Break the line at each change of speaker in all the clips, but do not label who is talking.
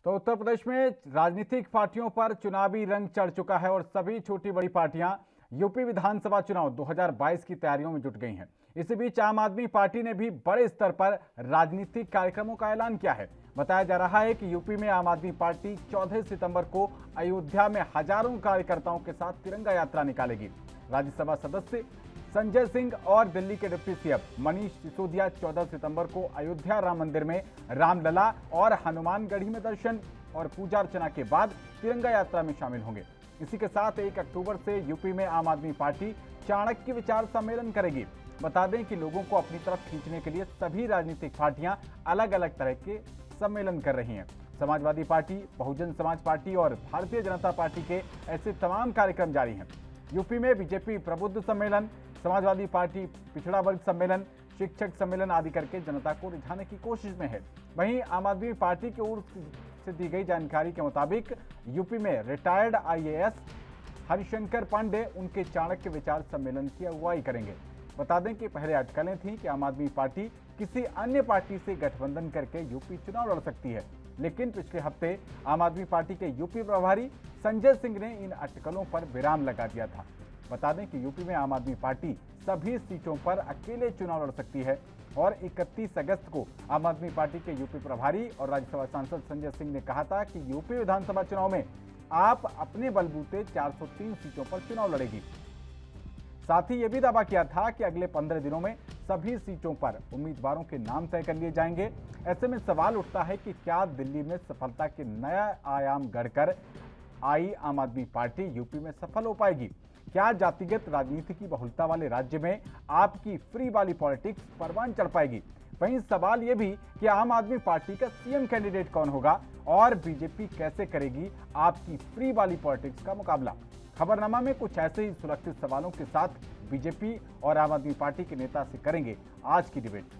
तो उत्तर प्रदेश में राजनीतिक पार्टियों पर चुनावी रंग चढ़ चुका है और सभी छोटी बड़ी पार्टियां यूपी विधानसभा चुनाव 2022 की तैयारियों में जुट गई हैं। इसी बीच आम आदमी पार्टी ने भी बड़े स्तर पर राजनीतिक कार्यक्रमों का ऐलान किया है। बताया जा रहा है कि यूपी में आम आदमी पार्टी 14 सितंबर को अयोध्या में हजारों कार्यकर्ताओं के साथ तिरंगा यात्रा निकालेगी। राज्यसभा सदस्य संजय सिंह और दिल्ली के डिप्टी सीएम मनीष सिसोदिया 14 सितंबर को अयोध्या राम मंदिर में रामलला और हनुमानगढ़ी में दर्शन और पूजा अर्चना के बाद तिरंगा यात्रा में शामिल होंगे। इसी के साथ 1 अक्टूबर से यूपी में आम आदमी पार्टी चाणक्य विचार सम्मेलन करेगी। बता दें कि लोगों को अपनी तरफ खींचने के लिए सभी राजनीतिक पार्टियां अलग अलग तरह के सम्मेलन कर रही हैं। समाजवादी पार्टी, बहुजन समाज पार्टी और भारतीय जनता पार्टी के ऐसे तमाम कार्यक्रम जारी हैं। यूपी में बीजेपी प्रबुद्ध सम्मेलन, समाजवादी पार्टी पिछड़ा वर्ग सम्मेलन, शिक्षक सम्मेलन आदि करके जनता को रिझाने की कोशिश में है। वहीं आम आदमी पार्टी की ओर से दी गई जानकारी के मुताबिक यूपी में रिटायर्ड आईएएस हरिशंकर पांडे उनके चाणक्य विचार सम्मेलन की अगुवाई करेंगे। बता दें कि पहले अटकलें थीं कि आम आदमी पार्टी किसी अन्य पार्टी से गठबंधन करके यूपी चुनाव लड़ सकती है, लेकिन पिछले हफ्ते आम आदमी पार्टी के यूपी प्रभारी संजय सिंह ने इन अटकलों पर विराम लगा दिया था। बता दें कि यूपी में आम आदमी पार्टी सभी सीटों पर अकेले चुनाव लड़ सकती है और 31 अगस्त को आम आदमी पार्टी के यूपी प्रभारी और राज्यसभा सांसद संजय सिंह ने कहा था कि यूपी विधानसभा चुनाव में आप अपने बलबूते 403 सीटों पर चुनाव लड़ेगी। साथ ही यह भी दावा किया था कि अगले 15 दिनों में सभी सीटों पर उम्मीदवारों के नाम तय कर लिए जाएंगे। ऐसे में सवाल उठता है कि क्या दिल्ली में सफलता के नया आयाम गढ़कर आई आम आदमी पार्टी यूपी में सफल हो पाएगी? क्या जातिगत राजनीति की बहुलता वाले राज्य में आपकी फ्री वाली पॉलिटिक्स परवान चढ़ पाएगी? वहीं सवाल यह भी कि आम आदमी पार्टी का सीएम कैंडिडेट कौन होगा और बीजेपी कैसे करेगी आपकी फ्री वाली पॉलिटिक्स का मुकाबला? खबरनामा में कुछ ऐसे ही सुरक्षित सवालों के साथ बीजेपी और आम आदमी पार्टी के नेता से करेंगे आज की डिबेट।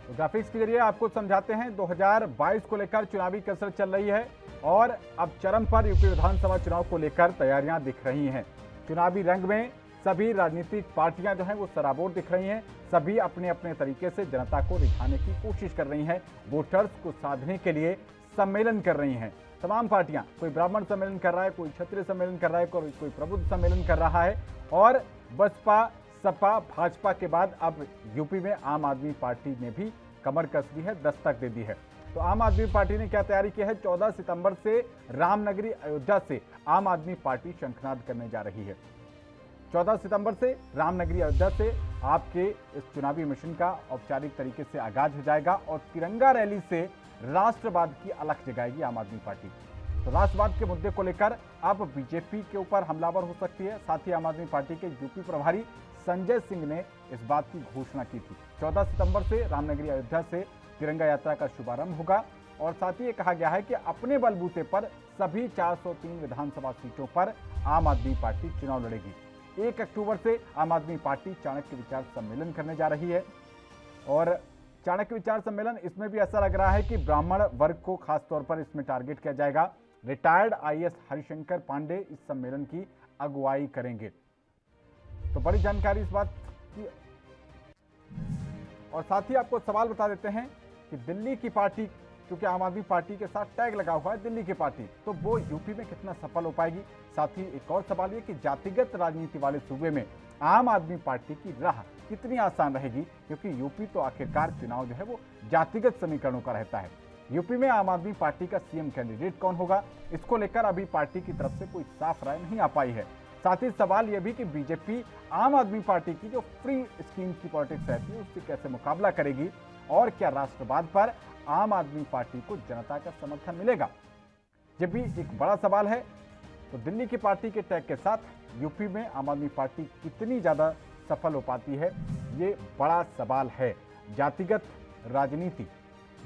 तो ग्राफिक्स के जरिए आपको समझाते हैं 2022 को लेकर चुनावी कसरत चल रही है और अब चरम पर यूपी विधानसभा चुनाव को लेकर तैयारियां दिख रही हैं। चुनावी रंग में सभी राजनीतिक पार्टियां जो हैं वो सराबोर दिख रही हैं। सभी अपने अपने तरीके से जनता को रिझाने की कोशिश कर रही हैं, वोटर्स को साधने के लिए सम्मेलन कर रही हैं। तमाम पार्टियां, कोई ब्राह्मण सम्मेलन कर रहा है, कोई क्षत्रिय सम्मेलन कर रहा है, कोई प्रबुद्ध सम्मेलन कर रहा है और बसपा, सपा, भाजपा के बाद अब यूपी में आम आदमी पार्टी ने भी कमर कस दी है, दस्तक दे दी है। तो आम आदमी पार्टी ने क्या तैयारी की है? 14 सितंबर से रामनगरी अयोध्या से आम आदमी पार्टी शंखनाद करने जा रही है। 14 सितंबर से रामनगरी अयोध्या से आपके इस चुनावी मिशन का औपचारिक तरीके से आगाज हो जाएगा और तिरंगा रैली से राष्ट्रवाद की अलख जगाएगी आम आदमी पार्टी। तो राष्ट्रवाद के मुद्दे को लेकर अब बीजेपी के ऊपर हमलावर हो सकती है। साथ ही आम आदमी पार्टी के यूपी प्रभारी संजय सिंह ने इस बात की घोषणा की थी। 14 सितंबर से रामनगरी अयोध्या से तिरंगा यात्रा का शुभारंभ होगा और साथ ही ये कहा गया है कि अपने बलबूते पर सभी 403 विधानसभा सीटों पर आम आदमी पार्टी चुनाव लड़ेगी। 1 अक्टूबर से आम आदमी पार्टी चाणक्य विचार सम्मेलन करने जा रही है और चाणक्य विचार सम्मेलन, इसमें भी ऐसा लग रहा है कि ब्राह्मण वर्ग को खास तौर पर इसमें टारगेट किया जाएगा। रिटायर्ड आईएएस हरिशंकर पांडे इस सम्मेलन की अगुवाई करेंगे। तो बड़ी जानकारी इस बात की। और साथ ही आपको सवाल बता देते हैं कि दिल्ली की पार्टी, क्योंकि आम आदमी पार्टी के साथ टैग लगा हुआ है दिल्ली की पार्टी, तो वो यूपी में कितना सफल हो पाएगी? साथ ही एक और सवाल ये कि जातिगत राजनीति वाले सूबे में आम आदमी पार्टी की राह कितनी आसान रहेगी, क्योंकि यूपी तो आखिरकार चुनाव जो है वो जातिगत समीकरणों का रहता है। यूपी में आम आदमी पार्टी का सीएम कैंडिडेट कौन होगा, इसको लेकर अभी पार्टी की तरफ से कोई साफ राय नहीं आ पाई है। साथ ही सवाल यह भी कि बीजेपी आम आदमी पार्टी की जो फ्री स्कीम की पॉलिटिक्स रहती है उससे कैसे मुकाबला करेगी और क्या राष्ट्रवाद पर आम आदमी पार्टी को जनता का समर्थन मिलेगा? जब भी एक बड़ा सवाल है। तो दिल्ली की पार्टी के टैग के साथ यूपी में आम आदमी पार्टी कितनी ज्यादा सफल हो पाती है, ये बड़ा सवाल है। जातिगत राजनीति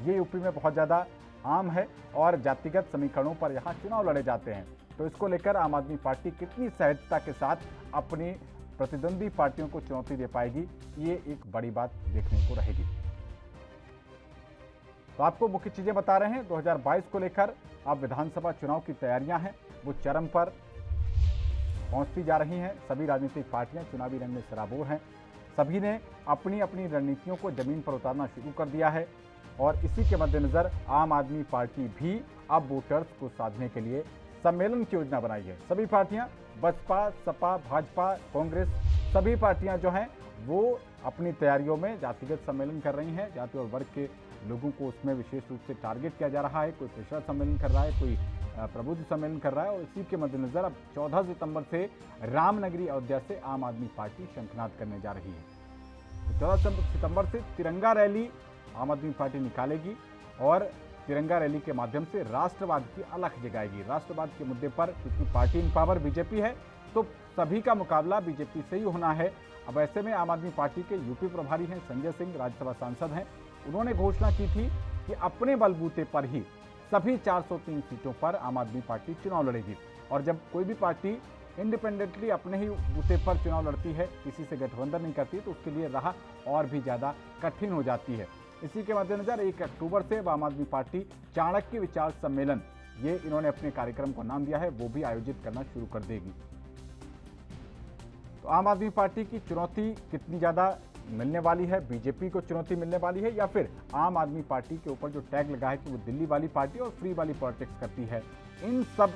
ये यूपी में बहुत ज्यादा आम है और जातिगत समीकरणों पर यहाँ चुनाव लड़े जाते हैं। तो इसको लेकर आम आदमी पार्टी कितनी सहजता के साथ अपनी प्रतिद्वंदी पार्टियों को चुनौती दे पाएगी, ये एक बड़ी बात देखने को रहेगी। तो आपको मुख्य चीजें बता रहे हैं 2022 को लेकर। अब विधानसभा चुनाव की तैयारियां हैं वो चरम पर पहुंचती जा रही हैं। सभी राजनीतिक पार्टियां चुनावी रंग में सराबोर हैं। सभी ने अपनी अपनी रणनीतियों को जमीन पर उतारना शुरू कर दिया है और इसी के मद्देनजर आम आदमी पार्टी भी अब वोटर्स को साधने के लिए सम्मेलन की योजना बनाई है। सभी पार्टियां, बसपा, सपा, भाजपा, कांग्रेस, सभी पार्टियां जो हैं वो अपनी तैयारियों में जातिगत सम्मेलन कर रही हैं। जाति और वर्ग के लोगों को उसमें विशेष रूप से टारगेट किया जा रहा है। कोई पिछड़ा सम्मेलन कर रहा है, कोई प्रबुद्ध सम्मेलन कर रहा है और इसी के मद्देनजर अब 14 सितंबर से रामनगरी अयोध्या से आम आदमी पार्टी शंखनाद करने जा रही है। 14 सितंबर से तिरंगा रैली आम आदमी पार्टी निकालेगी और तिरंगा रैली के माध्यम से राष्ट्रवाद की अलख जगाएगी। राष्ट्रवाद के मुद्दे पर क्योंकि पार्टी इन पावर बीजेपी है तो सभी का मुकाबला बीजेपी से ही होना है। अब ऐसे में आम आदमी पार्टी के यूपी प्रभारी हैं संजय सिंह, राज्यसभा सांसद हैं, उन्होंने घोषणा की थी कि अपने बलबूते पर ही सभी 403 सीटों पर आम आदमी पार्टी चुनाव लड़ेगी। और जब कोई भी पार्टी इंडिपेंडेंटली अपने ही बूते पर चुनाव लड़ती है, किसी से गठबंधन नहीं करती, तो उसके लिए राह और भी ज़्यादा कठिन हो जाती है। इसी के मद्देनजर 1 अक्टूबर से आम आदमी पार्टी चाणक्य विचार सम्मेलन, ये इन्होंने अपने कार्यक्रम को नाम दिया है, वो भी आयोजित करना शुरू कर देगी। तो आम आदमी पार्टी की चुनौती कितनी ज़्यादा मिलने वाली है, बीजेपी को चुनौती मिलने वाली है या फिर आम आदमी पार्टी के ऊपर जो टैग लगा है कि वो दिल्ली वाली पार्टी और फ्री वाली पॉलिटिक्स करती है, इन सब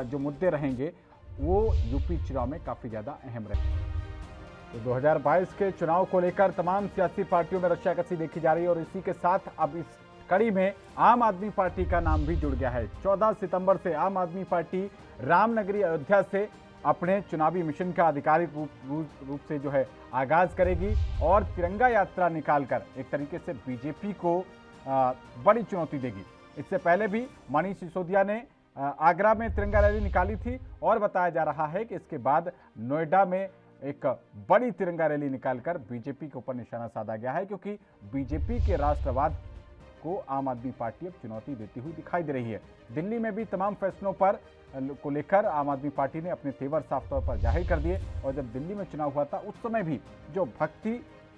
जो मुद्दे रहेंगे वो यूपी चुनाव में काफ़ी ज़्यादा अहम रहेंगे। तो 2022 के चुनाव को लेकर तमाम सियासी पार्टियों में रस्साकसी देखी जा रही है और इसी के साथ अब इस कड़ी में आम आदमी पार्टी का नाम भी जुड़ गया है। 14 सितंबर से आम आदमी पार्टी रामनगरी अयोध्या से अपने चुनावी मिशन का आधिकारिक रूप से जो है आगाज करेगी और तिरंगा यात्रा निकालकर एक तरीके से बीजेपी को बड़ी चुनौती देगी। इससे पहले भी मनीष सिसोदिया ने आगरा में तिरंगा रैली निकाली थी और बताया जा रहा है कि इसके बाद नोएडा में एक बड़ी तिरंगा रैली निकालकर बीजेपी के ऊपर निशाना साधा गया है, क्योंकि बीजेपी के राष्ट्रवाद को आम आदमी पार्टी अब चुनौती देती हुई दिखाई दे रही है। दिल्ली में भी तमाम फैसलों पर को लेकर आम आदमी पार्टी ने अपने तेवर साफ तौर पर जाहिर कर दिए और जब दिल्ली में चुनाव हुआ था उस समय भी जो भक्ति,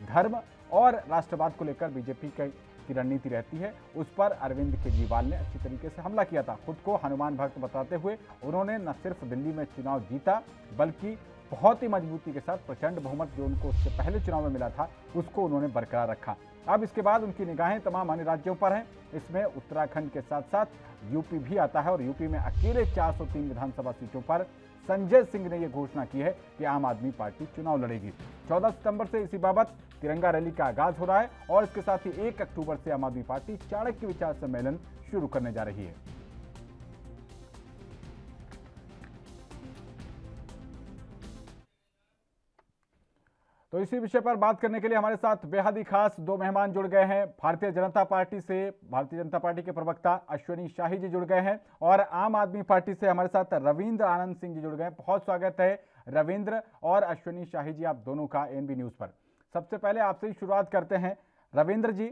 धर्म और राष्ट्रवाद को लेकर बीजेपी की रणनीति रहती है, उस पर अरविंद केजरीवाल ने अच्छी तरीके से हमला किया था। खुद को हनुमान भक्त बताते हुए उन्होंने न सिर्फ दिल्ली में चुनाव जीता बल्कि बहुत ही मजबूती के साथ प्रचंड बहुमत जो उनको उससे पहले चुनाव में मिला था उसको उन्होंने बरकरार रखा। अब इसके बाद उनकी निगाहें तमाम अन्य राज्यों पर हैं। इसमें उत्तराखंड के साथ साथ यूपी भी आता है और यूपी में अकेले 403 विधानसभा सीटों पर संजय सिंह ने यह घोषणा की है कि आम आदमी पार्टी चुनाव लड़ेगी। 14 सितंबर से इसी बाबत तिरंगा रैली का आगाज हो रहा है और इसके साथ ही 1 अक्टूबर से आम आदमी पार्टी चाणक्य विचार सम्मेलन शुरू करने जा रही है। तो इसी विषय पर बात करने के लिए हमारे साथ बेहद ही खास 2 मेहमान जुड़ गए हैं। भारतीय जनता पार्टी से भारतीय जनता पार्टी के प्रवक्ता अश्विनी शाही जी जुड़ गए हैं और आम आदमी पार्टी से हमारे साथ रविंद्र आनंद सिंह जी जुड़ गए हैं। बहुत स्वागत है रविंद्र और अश्विनी शाही जी, आप दोनों का एएनबी न्यूज पर। सबसे पहले आपसे ही शुरुआत करते हैं। रविंद्र जी,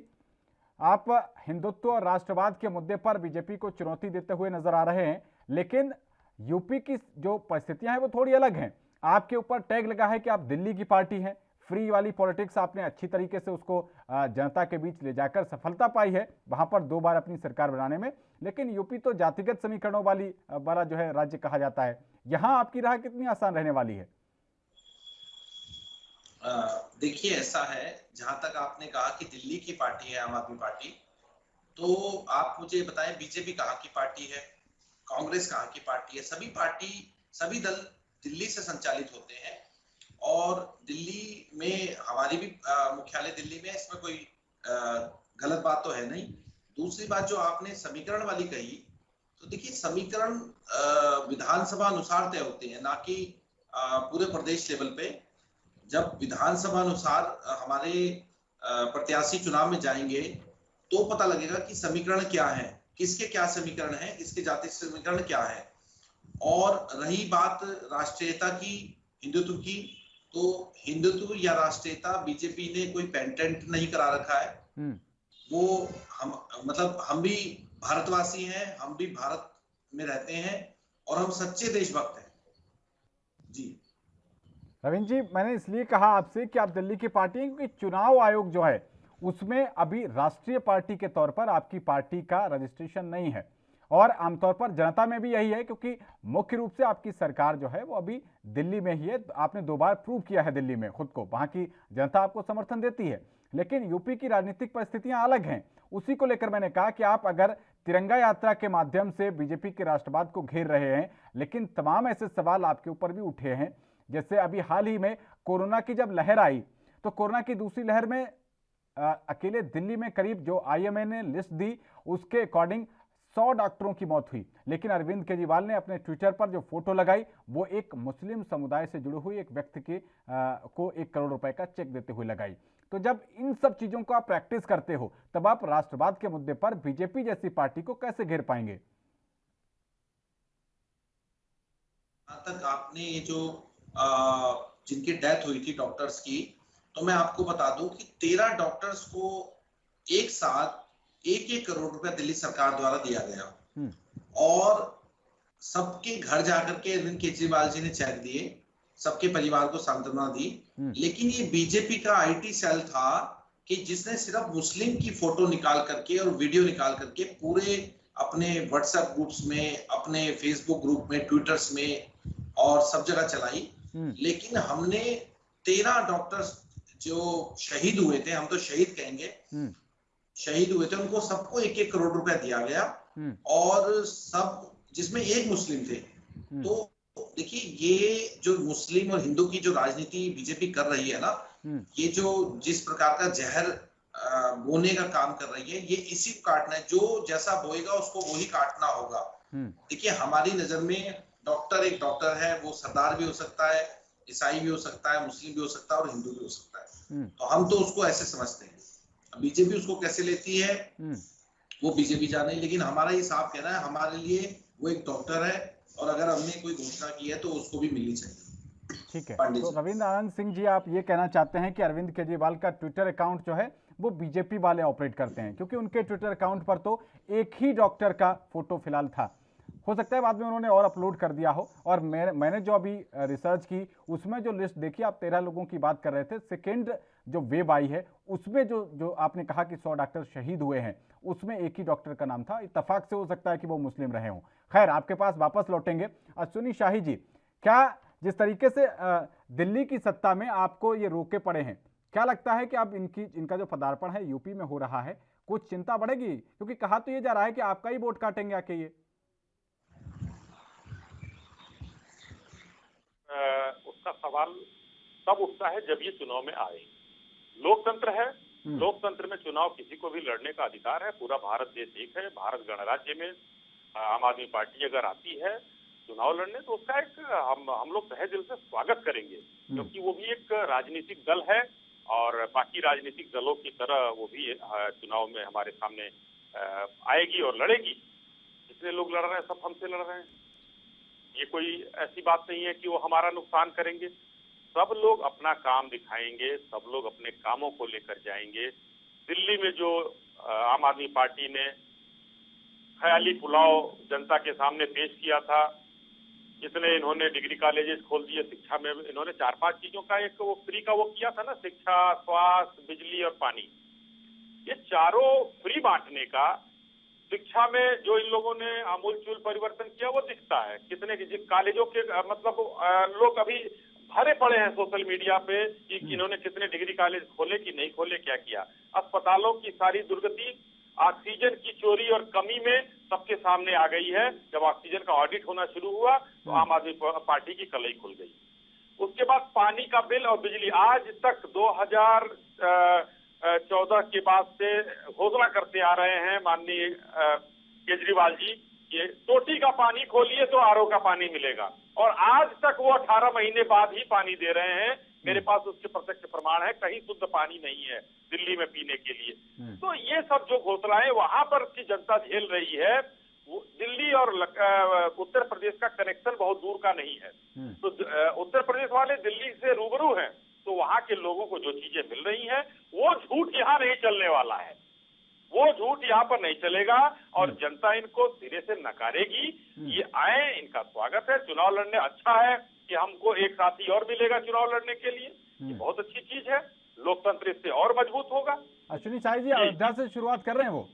आप हिंदुत्व और राष्ट्रवाद के मुद्दे पर बीजेपी को चुनौती देते हुए नजर आ रहे हैं, लेकिन यूपी की जो परिस्थितियां हैं वो थोड़ी अलग हैं। आपके ऊपर टैग लगा है कि आप दिल्ली की पार्टी हैं, फ्री वाली पॉलिटिक्स आपने अच्छी तरीके से उसको जनता के बीच ले जाकर सफलता पाई है वहां पर 2 बार अपनी सरकार बनाने में, लेकिन यूपी तो जातिगत समीकरणों वाला जो है राज्य कहा जाता है। यहां आपकी राह कितनी आसान रहने वाली है?
देखिए, ऐसा है, जहां तक आपने कहा कि दिल्ली की पार्टी है आम आदमी पार्टी, तो आप मुझे बताएं बीजेपी कहाँ की पार्टी है, कांग्रेस कहाँ की पार्टी है? सभी दल दिल्ली से संचालित होते हैं और दिल्ली में हमारी भी मुख्यालय दिल्ली में, इसमें कोई गलत बात तो है नहीं। दूसरी बात जो आपने समीकरण वाली कही, तो देखिए समीकरण विधानसभा अनुसार तय होते हैं, ना कि पूरे प्रदेश लेवल पे। जब विधानसभा अनुसार हमारे प्रत्याशी चुनाव में जाएंगे तो पता लगेगा कि समीकरण क्या है, किसके क्या समीकरण है, किसके जाति समीकरण क्या है। और रही बात राष्ट्रीयता की, हिंदुत्व की, तो हिंदुत्व या राष्ट्रीयता बीजेपी ने कोई पेटेंट नहीं करा रखा है। वो हम भी भारतवासी हैं, हम भी भारत में रहते हैं और हम सच्चे देशभक्त हैं। जी
रविंद्र जी, मैंने इसलिए कहा आपसे कि आप दिल्ली की पार्टी हैं क्योंकि चुनाव आयोग जो है उसमें अभी राष्ट्रीय पार्टी के तौर पर आपकी पार्टी का रजिस्ट्रेशन नहीं है और आमतौर पर जनता में भी यही है, क्योंकि मुख्य रूप से आपकी सरकार जो है वो अभी दिल्ली में ही है। आपने 2 बार प्रूव किया है दिल्ली में खुद को, वहां की जनता आपको समर्थन देती है। लेकिन यूपी की राजनीतिक परिस्थितियां अलग हैं। उसी को लेकर मैंने कहा कि आप अगर तिरंगा यात्रा के माध्यम से बीजेपी के राष्ट्रवाद को घेर रहे हैं, लेकिन तमाम ऐसे सवाल आपके ऊपर भी उठे हैं। जैसे अभी हाल ही में कोरोना की जब लहर आई, तो कोरोना की दूसरी लहर में अकेले दिल्ली में करीब जो आईएमए ने लिस्ट दी उसके अकॉर्डिंग 100 डॉक्टरों की मौत हुई। लेकिन अरविंद केजरीवाल ने अपने ट्विटर पर जो फोटो लगाई वो एक मुस्लिम समुदाय से जुड़े हुए एक व्यक्ति के को 1 करोड़ रुपए का चेक देते हुए लगाई। तो जब इन सब चीजों को आप प्रैक्टिस करते हो, तब आप राष्ट्रवाद के मुद्दे पर बीजेपी जैसी पार्टी को कैसे घेर पाएंगे?
तक आपने ये जो जिनकी डेथ हुई थी डॉक्टर्स की, तो मैं आपको बता दूं कि 13 डॉक्टर्स को एक साथ 1-1 करोड़ रुपया दिल्ली सरकार द्वारा दिया गया और सबके घर जाकर के अरविंद केजरीवाल जी ने चेक दिए, सबके परिवार को सांत्वना दी। लेकिन ये बीजेपी का आईटी सेल था कि जिसने सिर्फ मुस्लिम की फोटो निकाल करके और वीडियो निकाल करके पूरे अपने व्हाट्सएप ग्रुप्स में, अपने फेसबुक ग्रुप में, ट्विटर्स में और सब जगह चलाई। लेकिन हमने 13 डॉक्टर्स जो शहीद हुए थे, हम तो शहीद कहेंगे, शहीद हुए थे, उनको सबको 1-1 करोड़ रुपया दिया गया और सब जिसमें एक मुस्लिम थे। तो देखिए, ये जो मुस्लिम और हिंदू की जो राजनीति बीजेपी कर रही है ना, ये जो जिस प्रकार का जहर बोने का काम कर रही है, ये इसी को काटना है। जो जैसा बोएगा उसको वही काटना होगा। देखिए, हमारी नजर में डॉक्टर एक डॉक्टर है, वो सरदार भी हो सकता है, ईसाई भी हो सकता है, मुस्लिम भी हो सकता है और हिंदू भी हो सकता है। तो हम तो उसको ऐसे समझते हैं। बीजेपी उसको कैसे लेती है वो बीजेपी जाने, लेकिन हमारा ये साफ कहना है, हमारे लिए वो एक डॉक्टर है और अगर हमने कोई घोषणा की है तो उसको भी मिलनी चाहिए।
ठीक है, तो रविंद्र आनंद सिंह जी, आप ये कहना चाहते हैं कि अरविंद केजरीवाल का ट्विटर अकाउंट जो है वो बीजेपी वाले ऑपरेट करते हैं, क्योंकि उनके ट्विटर अकाउंट पर तो एक ही डॉक्टर का फोटो फिलहाल था। हो सकता है बाद में उन्होंने और अपलोड कर दिया हो। और मैंने जो अभी रिसर्च की उसमें जो लिस्ट देखी, आप 13 लोगों की बात कर रहे थे, सेकेंड जो वेव आई है उसमें जो आपने कहा कि 100 डॉक्टर शहीद हुए हैं, उसमें एक ही डॉक्टर का नाम था। इत्तेफाक से हो सकता है कि वो मुस्लिम रहे हों। खैर, आपके पास वापस लौटेंगे। अश्विनी शाही जी, क्या जिस तरीके से दिल्ली की सत्ता में आपको ये रोके पड़े हैं, क्या लगता है कि अब इनका जो पदार्पण है यूपी में हो रहा है, कुछ चिंता बढ़ेगी? क्योंकि कहा तो ये जा रहा है कि आपका ही वोट काटेंगे आके ये।
उसका सवाल तब उठता है जब ये चुनाव में आए। लोकतंत्र है, लोकतंत्र में चुनाव किसी को भी लड़ने का अधिकार है। पूरा भारत देश एक है। भारत गणराज्य में आम आदमी पार्टी अगर आती है चुनाव लड़ने, तो उसका एक हम लोग तहे दिल से स्वागत करेंगे, क्योंकि वो भी एक राजनीतिक दल है और बाकी राजनीतिक दलों की तरह वो भी चुनाव में हमारे सामने आएगी और लड़ेगी। जितने लोग लड़ रहे हैं सब हमसे लड़ रहे हैं। ये कोई ऐसी बात नहीं है कि वो हमारा नुकसान करेंगे। सब लोग अपना काम दिखाएंगे, सब लोग अपने कामों को लेकर जाएंगे। दिल्ली में जो आम आदमी पार्टी ने ख्याली पुलाव जनता के सामने पेश किया था, जितने इन्होंने डिग्री कॉलेजेस खोल दिए शिक्षा में, इन्होंने 4-5 चीजों का एक वो फ्री का वो किया था ना, शिक्षा, स्वास्थ्य, बिजली और पानी। ये चारों फ्री बांटने का शिक्षा में जो इन लोगों ने आमूलचूल परिवर्तन किया वो दिखता है। कितने कॉलेजों के मतलब लोग अभी भरे पड़े हैं सोशल मीडिया पे कि इन्होंने कितने डिग्री कॉलेज खोले कि नहीं खोले, क्या किया। अस्पतालों की सारी दुर्गति ऑक्सीजन की चोरी और कमी में सबके सामने आ गई है। जब ऑक्सीजन का ऑडिट होना शुरू हुआ तो आम आदमी पार्टी की कलई खुल गई। उसके बाद पानी का बिल और बिजली, आज तक 2014 के बाद से घोषणा करते आ रहे हैं माननीय केजरीवाल जी, ये टोटी का पानी खोलिए तो आरओ का पानी मिलेगा, और आज तक वो 18 महीने बाद ही पानी दे रहे हैं। मेरे पास उसके प्रत्यक्ष प्रमाण है। कहीं शुद्ध पानी नहीं है दिल्ली में पीने के लिए। तो ये सब जो घोषणाएं वहां पर की जनता झेल रही है, दिल्ली और उत्तर प्रदेश का कनेक्शन बहुत दूर का नहीं है। तो उत्तर प्रदेश वाले दिल्ली से रूबरू हैं, तो वहां के लोगों को जो चीजें मिल रही हैं वो झूठ यहाँ नहीं चलने वाला है। वो झूठ यहाँ पर नहीं चलेगा और जनता इनको सिरे से नकारेगी। ये आए, इनका स्वागत है। चुनाव लड़ने अच्छा है कि हमको एक साथी और मिलेगा चुनाव लड़ने के लिए, ये बहुत अच्छी चीज है। लोकतंत्र इससे और मजबूत होगा।
अश्विनी शाही जी, अयोध्या से शुरुआत कर रहे हैं वो?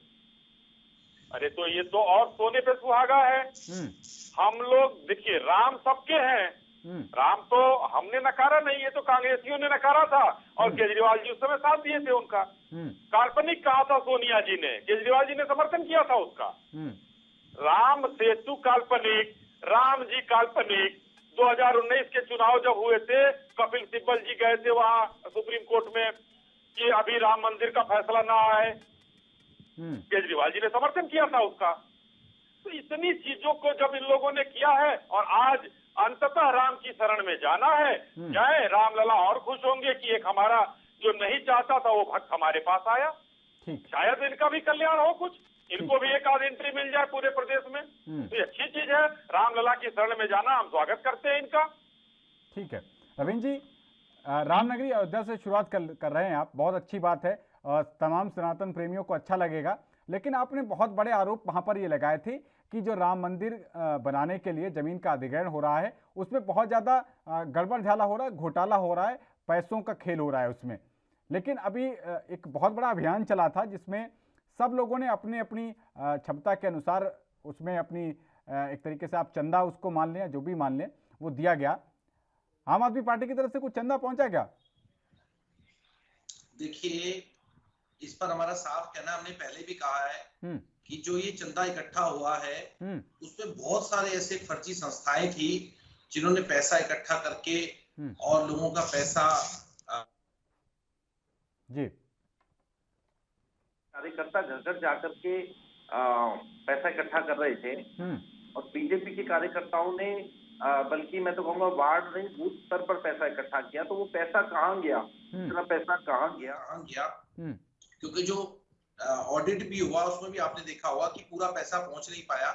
अरे तो ये तो और सोने पे सुहागा है। हम लोग देखिए, राम सबके हैं, राम तो हमने नकारा नहीं, ये तो कांग्रेसियों ने नकारा था और केजरीवाल जी उस समय साथ दिए थे उनका। काल्पनिक कहा था सोनिया जी ने, केजरीवाल जी ने समर्थन किया था उसका। राम सेतु काल्पनिक, राम जी काल्पनिक। 2019 के चुनाव जब हुए थे, कपिल सिब्बल जी गए थे वहां सुप्रीम कोर्ट में कि अभी राम मंदिर का फैसला ना आए, केजरीवाल जी ने समर्थन किया था उसका। तो इतनी चीजों को जब इन लोगों ने किया है और आज अंततः राम की शरण में जाना है, जाए, रामलला और खुश होंगे कि एक हमारा जो नहीं चाहता था वो भक्त हमारे पास आया। शायद इनका भी कल्याण हो, कुछ इनको भी एक आध एंट्री मिल जाए पूरे प्रदेश में, तो ये अच्छी चीज है। रामलला की शरण में जाना हम स्वागत करते हैं इनका।
ठीक है रविंद्र जी, रामनगरी अयोध्या से शुरुआत कर रहे हैं आप, बहुत अच्छी बात है और तमाम सनातन प्रेमियों को अच्छा लगेगा। लेकिन आपने बहुत बड़े आरोप वहां पर ये लगाए थे कि जो राम मंदिर बनाने के लिए जमीन का अधिग्रहण हो रहा है उसमें बहुत ज़्यादा गड़बड़ झाला हो रहा है, घोटाला हो रहा है, पैसों का खेल हो रहा है उसमें। लेकिन अभी एक बहुत बड़ा अभियान चला था जिसमें सब लोगों ने अपनी अपनी क्षमता के अनुसार उसमें अपनी एक तरीके से आप चंदा उसको मान लें या जो भी मान लें, वो दिया गया। आम आदमी पार्टी की तरफ से कुछ चंदा पहुंचा क्या?
देखिए, इस पर हमारा साफ कहना, हमने पहले भी कहा है कि जो ये चंदा इकट्ठा हुआ है उसमें बहुत सारे ऐसे फर्जी संस्थाएं थी जिन्होंने पैसा इकट्ठा करके और लोगों का पैसा
जी
कार्यकर्ता घर घर जाकर के पैसा इकट्ठा कर रहे थे और बीजेपी के कार्यकर्ताओं ने बल्कि मैं तो कहूंगा वार्ड नहीं बूथ स्तर पर पैसा इकट्ठा किया। तो वो पैसा कहाँ गया, इतना पैसा कहाँ गया?
क्योंकि जो ऑडिट भी हुआ उसमें भी आपने देखा होगा कि पूरा पैसा पहुंच नहीं पाया।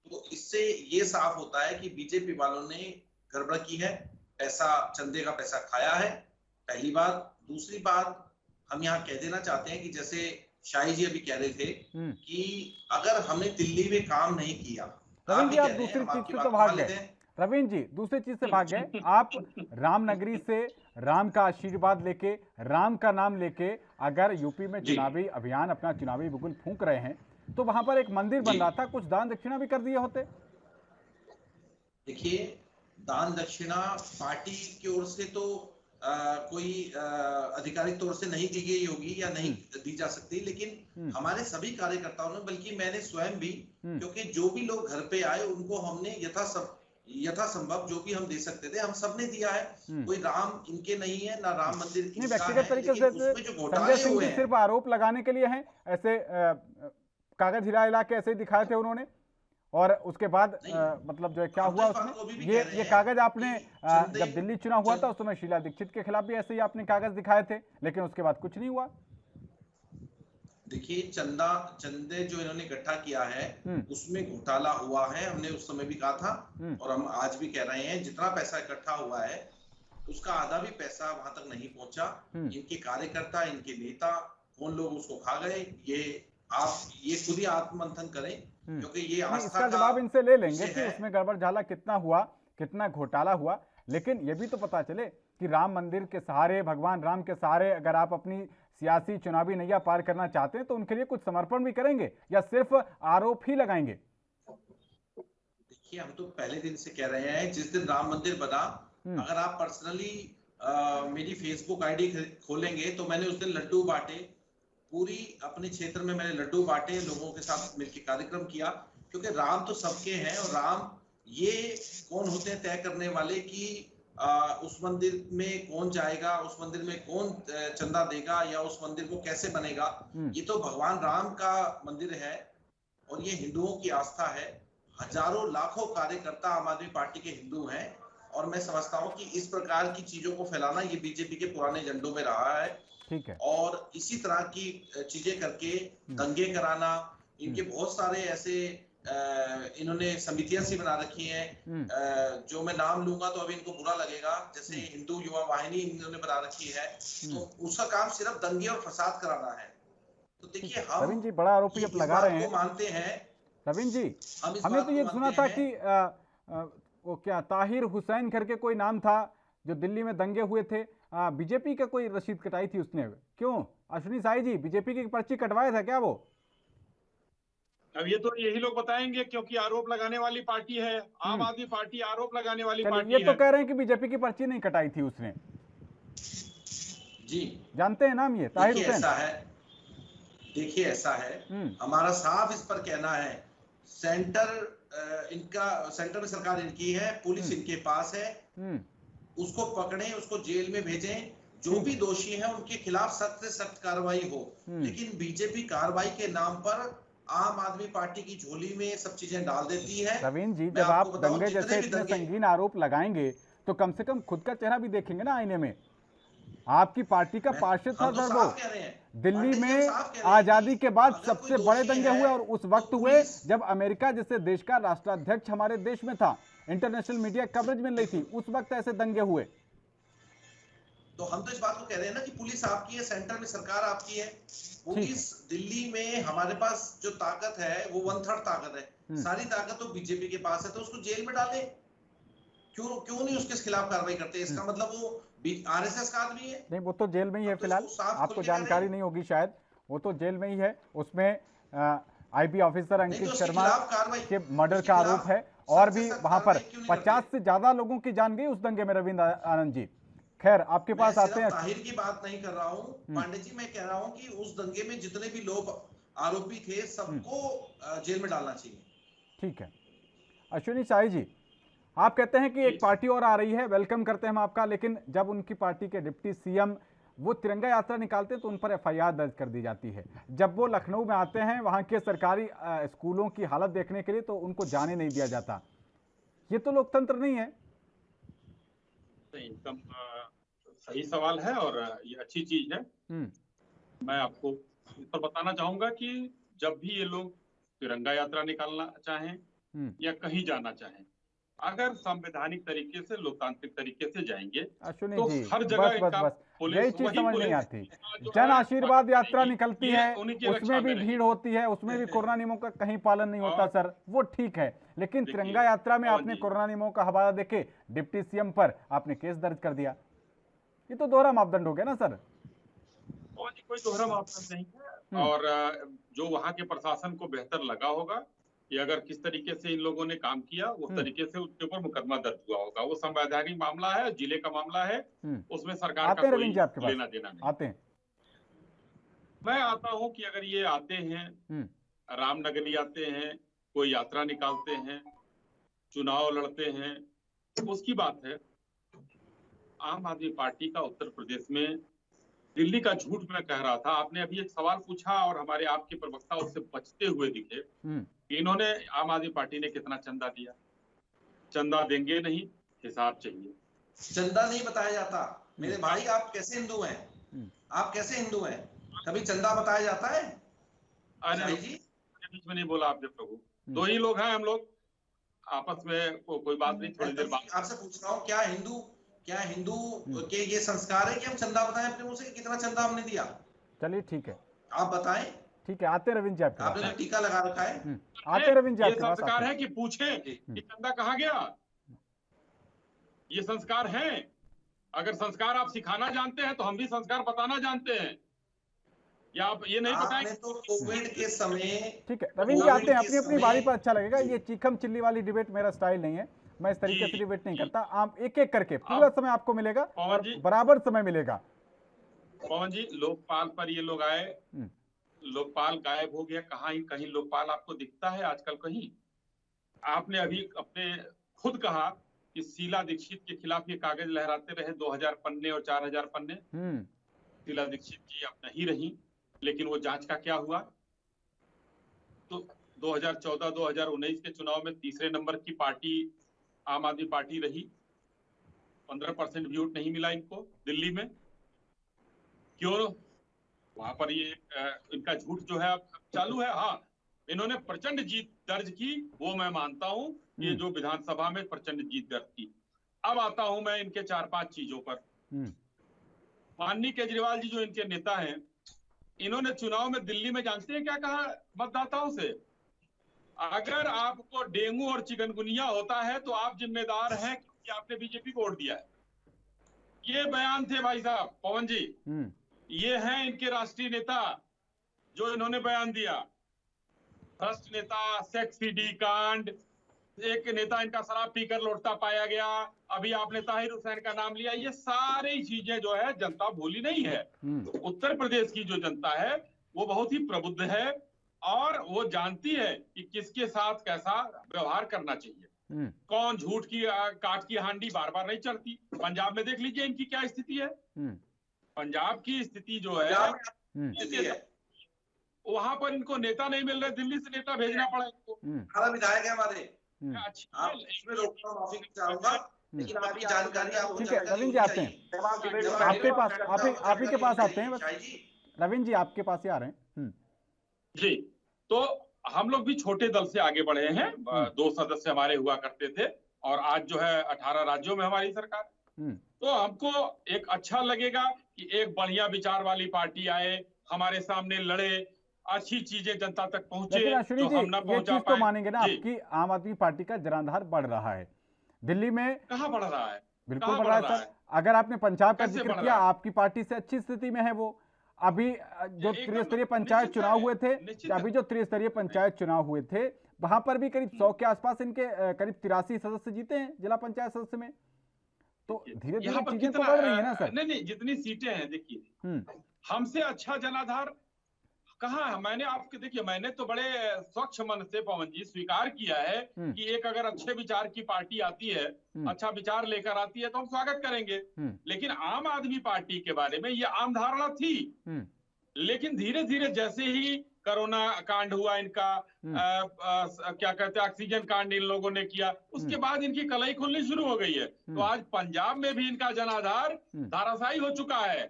तो इससे ये साफ होता है कि बीजेपी वालों ने गड़बड़ की है, पैसा, चंदे का पैसा खाया है, पहली बात। दूसरी बात हम यहाँ कह देना चाहते हैं कि जैसे शाही जी अभी कह रहे थे कि अगर हमने दिल्ली में काम नहीं किया,
रविंद्र जी आप दूसरी चीज से तो भाग गए, रविंद्र जी दूसरी चीज से भाग गए। आप रामनगरी से राम का आशीर्वाद लेके, राम का नाम लेके अगर यूपी में चुनावी अभियान, अपना चुनावी बिगुल फूंक रहे हैं तो वहां पर एक मंदिर बन रहा था, कुछ दान दक्षिणा भी कर दिए होते।
देखिए, दान दक्षिणा पार्टी की ओर से तो कोई आधिकारिक तौर से नहीं दी गई होगी या नहीं दी जा सकती, लेकिन हमारे सभी कार्यकर्ताओं ने, बल्कि मैंने स्वयं भी, क्योंकि जो भी लोग घर पे आए उनको हमने यथासंभव जो भी हम दे सकते थे हम सबने दिया है। कोई राम इनके नहीं है, ना राम मंदिर की
व्यक्तिगत तरीके से संजय सिंह जी सिर्फ आरोप लगाने के लिए हैं, ऐसे कागज हिला हिला के ऐसे दिखाए थे उन्होंने, और उसके बाद मतलब जो है क्या हुआ उसमें, ये कागज आपने जब दिल्ली चुनाव हुआ था उस समय शीला दीक्षित के खिलाफ भी ऐसे ही आपने कागज दिखाए थे, लेकिन उसके बाद कुछ नहीं हुआ।
देखिए, चंदे जो इन्होंने इकट्ठा किया है उसमें घोटाला हुआ है, हमने उस समय भी कहा था और हम आज भी कह रहे हैं, जितना पैसा इकट्ठा हुआ है उसका आधा भी पैसा वहां तक नहीं पहुंचा। इनके कार्यकर्ता, इनके नेता, कौन लोग उसको खा गए, ये खुद ही आत्ममंथन करें, क्योंकि ये
इसका जवाब इनसे ले लेंगे कि उसमें गड़बड़ झाला कितना हुआ, कितना घोटाला हुआ। लेकिन ये भी तो पता चले कि राम मंदिर के सहारे, भगवान राम के सहारे अगर आप अपनी सियासी चुनावी नैया पार करना चाहते हैं तो उनके लिए कुछ समर्पण भी करेंगे या सिर्फ आरोप ही लगाएंगे?
देखिए, हम तो पहले दिन से कह रहे हैं, जिस दिन राम मंदिर बना, अगर आप पर्सनली मेरी फेसबुक आईडी खोलेंगे तो मैंने उस दिन लड्डू बांटे, पूरी अपने क्षेत्र में मैंने लड्डू बांटे, लोगों के साथ मिलकर कार्यक्रम किया, क्योंकि राम तो सबके हैं और राम ये कौन होते हैं तय करने वाले कि उस मंदिर में कौन जाएगा, उस मंदिर में कौन चंदा देगा या उस मंदिर को कैसे बनेगा। ये तो भगवान राम का मंदिर है और ये हिंदुओं की आस्था है। हजारों लाखों कार्यकर्ता आम आदमी पार्टी के हिंदू हैं और मैं समझता हूँ कि इस प्रकार की चीजों को फैलाना ये बीजेपी के पुराने एजेंडों में रहा है।
ठीक है। और
इसी तरह की चीजें करके दंगे कराना, इनके बहुत सारे ऐसे इन्होंने समितियां सी बना रखी हैं, जो मैं नाम लूंगा तो अभी इनको बुरा लगेगा, जैसे हिंदू युवा वाहिनी इन्होंने बना रखी है, तो उसका काम सिर्फ दंगे और फसाद कराना है। तो देखिए, हम
रविंद्र जी बड़ा आरोप लगा रहे हैं,
मानते हैं।
रविंद्र जी, हमने तो ये सुना था कि वो क्या ताहिर हुसैन करके कोई नाम था जो दिल्ली में दंगे हुए थे, बीजेपी का कोई रसीद कटाई थी उसने, क्यों? अश्विनी साई जी बीजेपी की पर्ची कटवाया था क्या वो?
अब ये तो यही लोग बताएंगे, क्योंकि आरोप लगाने वाली पार्टी है, आम आदमी पार्टी आरोप लगाने वाली पार्टी
ये
है।
तो कह रहे हैं कि बीजेपी की पर्ची नहीं कटाई थी उसने।
जी
जानते हैं नाम ये ताहिर हुसैन?
ऐसा है, देखिए ऐसा है, हमारा साफ इस पर कहना है, सेंटर में सरकार इनकी है, पुलिस इनके पास है, उसको पकड़ें, उसको जेल में भेजें, जो भी दोषी हैं उनके खिलाफ सख्त से सख्त कार्रवाई हो। लेकिन बीजेपी कार्रवाई के नाम पर आम आदमी पार्टी की झोली में सब चीजें डाल देती है।
रवीन जी, जब आप दंगे जैसे इतने संगीन आरोप लगाएंगे तो कम से कम खुद का चेहरा भी देखेंगे ना आईने में। आपकी पार्टी का पार्षद था सर वो, दिल्ली में आजादी के बाद सबसे बड़े दंगे हुए, और उस वक्त हुए जब अमेरिका जैसे देश का राष्ट्राध्यक्ष हमारे देश में था, इंटरनेशनल मीडिया कवरेज मिल रही थी, उस वक्त ऐसे दंगे हुए।
तो हम तो इस बात को कह रहे हैं ना कि पुलिस आपकी है, सेंटर में सरकार आपकी है। पुलिस दिल्ली में हमारे पास जो ताकत है वो 1/3 ताकत है, सारी ताकत तो बीजेपी के पास है, तो उसको जेल में डाले। क्यों नहीं उसके खिलाफ कार्रवाई करते? इसका मतलब वो आरएसएस का आदमी है?
नहीं, वो तो जेल में ही है फिलहाल, आपको जानकारी नहीं होगी शायद, वो तो जेल में ही है। उसमें आईबी ऑफिसर अंकित शर्मा के मर्डर का आरोप है, और भी वहां पर 50 से ज्यादा लोगों की जान गई उस दंगे में। रविंद्र आनंद जी, खैर आपके पास आते हैं।
ताहिर की बात नहीं कर रहा हूँ पांडे जी, मैं कह रहा हूँ कि उस दंगे में जितने भी लोग आरोपी थे सबको जेल में डालना चाहिए।
ठीक है अश्विनी शाही जी, आप कहते हैं कि एक पार्टी और आ रही है, वेलकम करते हैं हम आपका, लेकिन जब उनकी पार्टी के डिप्टी सीएम वो तिरंगा यात्रा निकालते हैं तो उन पर एफआईआर दर्ज कर दी जाती है। जब वो लखनऊ में आते हैं वहां के सरकारी स्कूलों की हालत देखने के लिए तो उनको जाने नहीं दिया जाता। ये तो लोकतंत्र नहीं है।
एकदम सही सवाल है और ये अच्छी चीज है। मैं आपको इस पर बताना चाहूंगा कि जब भी ये लोग तिरंगा यात्रा निकालना चाहें या कहीं जाना चाहें, अगर संवैधानिक तरीके से, लोकतांत्रिक तरीके से जाएंगे तो हर जगह
यही चीज समझ नहीं आती। जन आशीर्वाद यात्रा निकलती है, उसमें भी भीड़ होती है, उसमें भी कोरोना नियमों का कहीं पालन नहीं होता सर, वो ठीक है, लेकिन तिरंगा यात्रा में आपने कोरोना नियमों का हवाला देके डिप्टी सीएम पर आपने केस दर्ज कर दिया। ये तो दोहरा मापदंड हो गया ना सर?
कोई दोहरा मापदंड नहीं है, और जो वहां के प्रशासन को बेहतर लगा होगा कि अगर किस तरीके से इन लोगों ने काम किया उस तरीके से उसके ऊपर मुकदमा दर्ज हुआ होगा। वो संवैधानिक मामला है, जिले का मामला है, उसमें सरकार का कोई लेना देना नहीं।
आते हैं,
मैं आता हूं कि अगर ये आते हैं, रामनगरी आते हैं, कोई यात्रा निकालते हैं, चुनाव लड़ते हैं, उसकी बात है। आम आदमी पार्टी का उत्तर प्रदेश में दिल्ली का झूठ मैं कह रहा था। आपने अभी एक सवाल पूछा और हमारे आपके प्रवक्ता उससे बचते हुए दिखे कि इन्होंने, आम आदमी पार्टी ने कितना चंदा दिया। चंदा देंगे नहीं, हिसाब चाहिए।
चंदा नहीं बताया जाता मेरे भाई। आप कैसे हिंदू हैं? आप कैसे हिंदू हैं? कभी चंदा बताया जाता है?
अरे जी बीच में नहीं बोला आपने प्रभु, दो ही लोग हैं हम लोग, आपस में कोई बात नहीं। थोड़ी देर बाद
आपसे पूछ रहा हूँ, क्या हिंदू के ये संस्कार है कि हम चंदा बताएं अपने मुंह से? कितना चंदा हमने दिया?
चलिए ठीक है,
आप बताएं।
ठीक है, आते रविंद्र जी आपके
आपने टीका लगा रखा है।
आते रविंद्र जी आपके पास।
संस्कार है कि पूछे कि चंदा कहाँ गया? ये संस्कार है। अगर संस्कार आप सिखाना जानते हैं तो हम भी संस्कार बताना जानते हैं। या आप ये नहीं बताएंगे
तो कोविड के समय।
ठीक है रविंद्र जी, आते हैं, अपनी अपनी बारी पर अच्छा लगेगा। ये चीखम चिल्ली वाली डिबेट मेरा स्टाइल नहीं है, मैं इस तरीके से डिबेट नहीं करता। आप एक एक करके पूरा समय आपको मिलेगा और बराबर समय मिलेगा।
पवन जी, लोकपाल पर ये लोग आए, लोकपाल गायब हो गया। कहीं लोकपाल आपको दिखता है आजकल कहीं? आपने अभी अपने खुद कहा कि शीला दीक्षित के खिलाफ ये कागज लहराते रहे 2000 पन्ने और 4000 पन्ने। शीला दीक्षित जी अब नहीं रही, लेकिन वो जांच का क्या हुआ? तो 2014-2019 के चुनाव में तीसरे नंबर की पार्टी आम आदमी पार्टी रही। 15% भी वोट नहीं मिला इनको दिल्ली में। क्यों? वहां पर ये इनका झूठ जो है अब चालू है। हाँ, इन्होंने प्रचंड जीत दर्ज की, वो मैं मानता हूं, ये जो विधानसभा में प्रचंड जीत दर्ज की। अब आता हूं मैं इनके 4-5 चीजों पर। माननीय केजरीवाल जी जो इनके नेता हैं, इन्होंने चुनाव में दिल्ली में जानते हैं क्या कहा मतदाताओं से? अगर आपको डेंगू और चिकनगुनिया होता है तो आप जिम्मेदार हैं क्योंकि आपने बीजेपी को वोट दिया है। ये बयान थे भाई साहब, पवन जी, ये हैं इनके राष्ट्रीय नेता जो इन्होंने बयान दिया। भ्रष्ट नेता, सेक्स सीडी कांड, एक नेता इनका शराब पीकर लौटता पाया गया, अभी आपने ताहिर हुसैन का नाम लिया, ये सारी चीजें जो है जनता भूली नहीं है। उत्तर प्रदेश की जो जनता है वो बहुत ही प्रबुद्ध है और वो जानती है कि किसके साथ कैसा व्यवहार करना चाहिए। कौन झूठ की काट की हांडी बार बार नहीं चढ़ती। पंजाब में देख लीजिए इनकी क्या स्थिति है। पंजाब की स्थिति जो है वहां पर इनको नेता नहीं मिल रहे, दिल्ली से नेता भेजना पड़ा इनको।
विधायक है हमारे। इसमें माफी चाहूंगा, लेकिन आपकी जानकारी
ठीक है रविंद्र जी आते हैं आपके पास, आप ही के पास आते हैं। बस रविंद्र जी आपके पास ही आ रहे हैं।
जी, तो हम लोग भी छोटे दल से आगे बढ़े हैं। 2 सदस्य हमारे हुआ करते थे और आज जो है 18 राज्यों में हमारी सरकार। तो हमको एक अच्छा लगेगा कि एक बढ़िया विचार वाली पार्टी आए, हमारे सामने लड़े, अच्छी चीजें जनता तक पहुंचे, जो हम ना पहुंचा पाए।
तो मानेंगे ना आपकी आम आदमी पार्टी का जनाधार बढ़ रहा है दिल्ली में।
कहाँ बढ़ रहा है?
बिल्कुल बढ़ रहा है सर। अगर आपने पंजाब का जिक्र किया, आपकी पार्टी से अच्छी स्थिति में है वो। अभी जो त्रिस्तरीय पंचायत चुनाव हुए थे, वहां पर भी करीब 100 के आसपास इनके करीब 83 सदस्य जीते हैं जिला पंचायत सदस्य में। तो धीरे धीरे चीजें तो बढ़ रही है ना सर।
नहीं, जितनी सीटें हैं देखिए, हमसे अच्छा जनाधार कहाँ है? मैंने आपके देखिए, मैंने तो बड़े स्वच्छ मन से पवन जी स्वीकार किया है कि एक अगर अच्छे विचार की पार्टी आती है, अच्छा विचार लेकर आती है तो हम स्वागत करेंगे। लेकिन आम आदमी पार्टी के बारे में ये आम धारणा थी। लेकिन धीरे धीरे जैसे ही कोरोना कांड हुआ इनका, क्या कहते हैं, ऑक्सीजन कांड इन लोगों ने किया, उसके बाद इनकी कलाई खुलनी शुरू हो गई है। तो आज पंजाब में भी इनका जनाधार धाराशायी हो चुका है।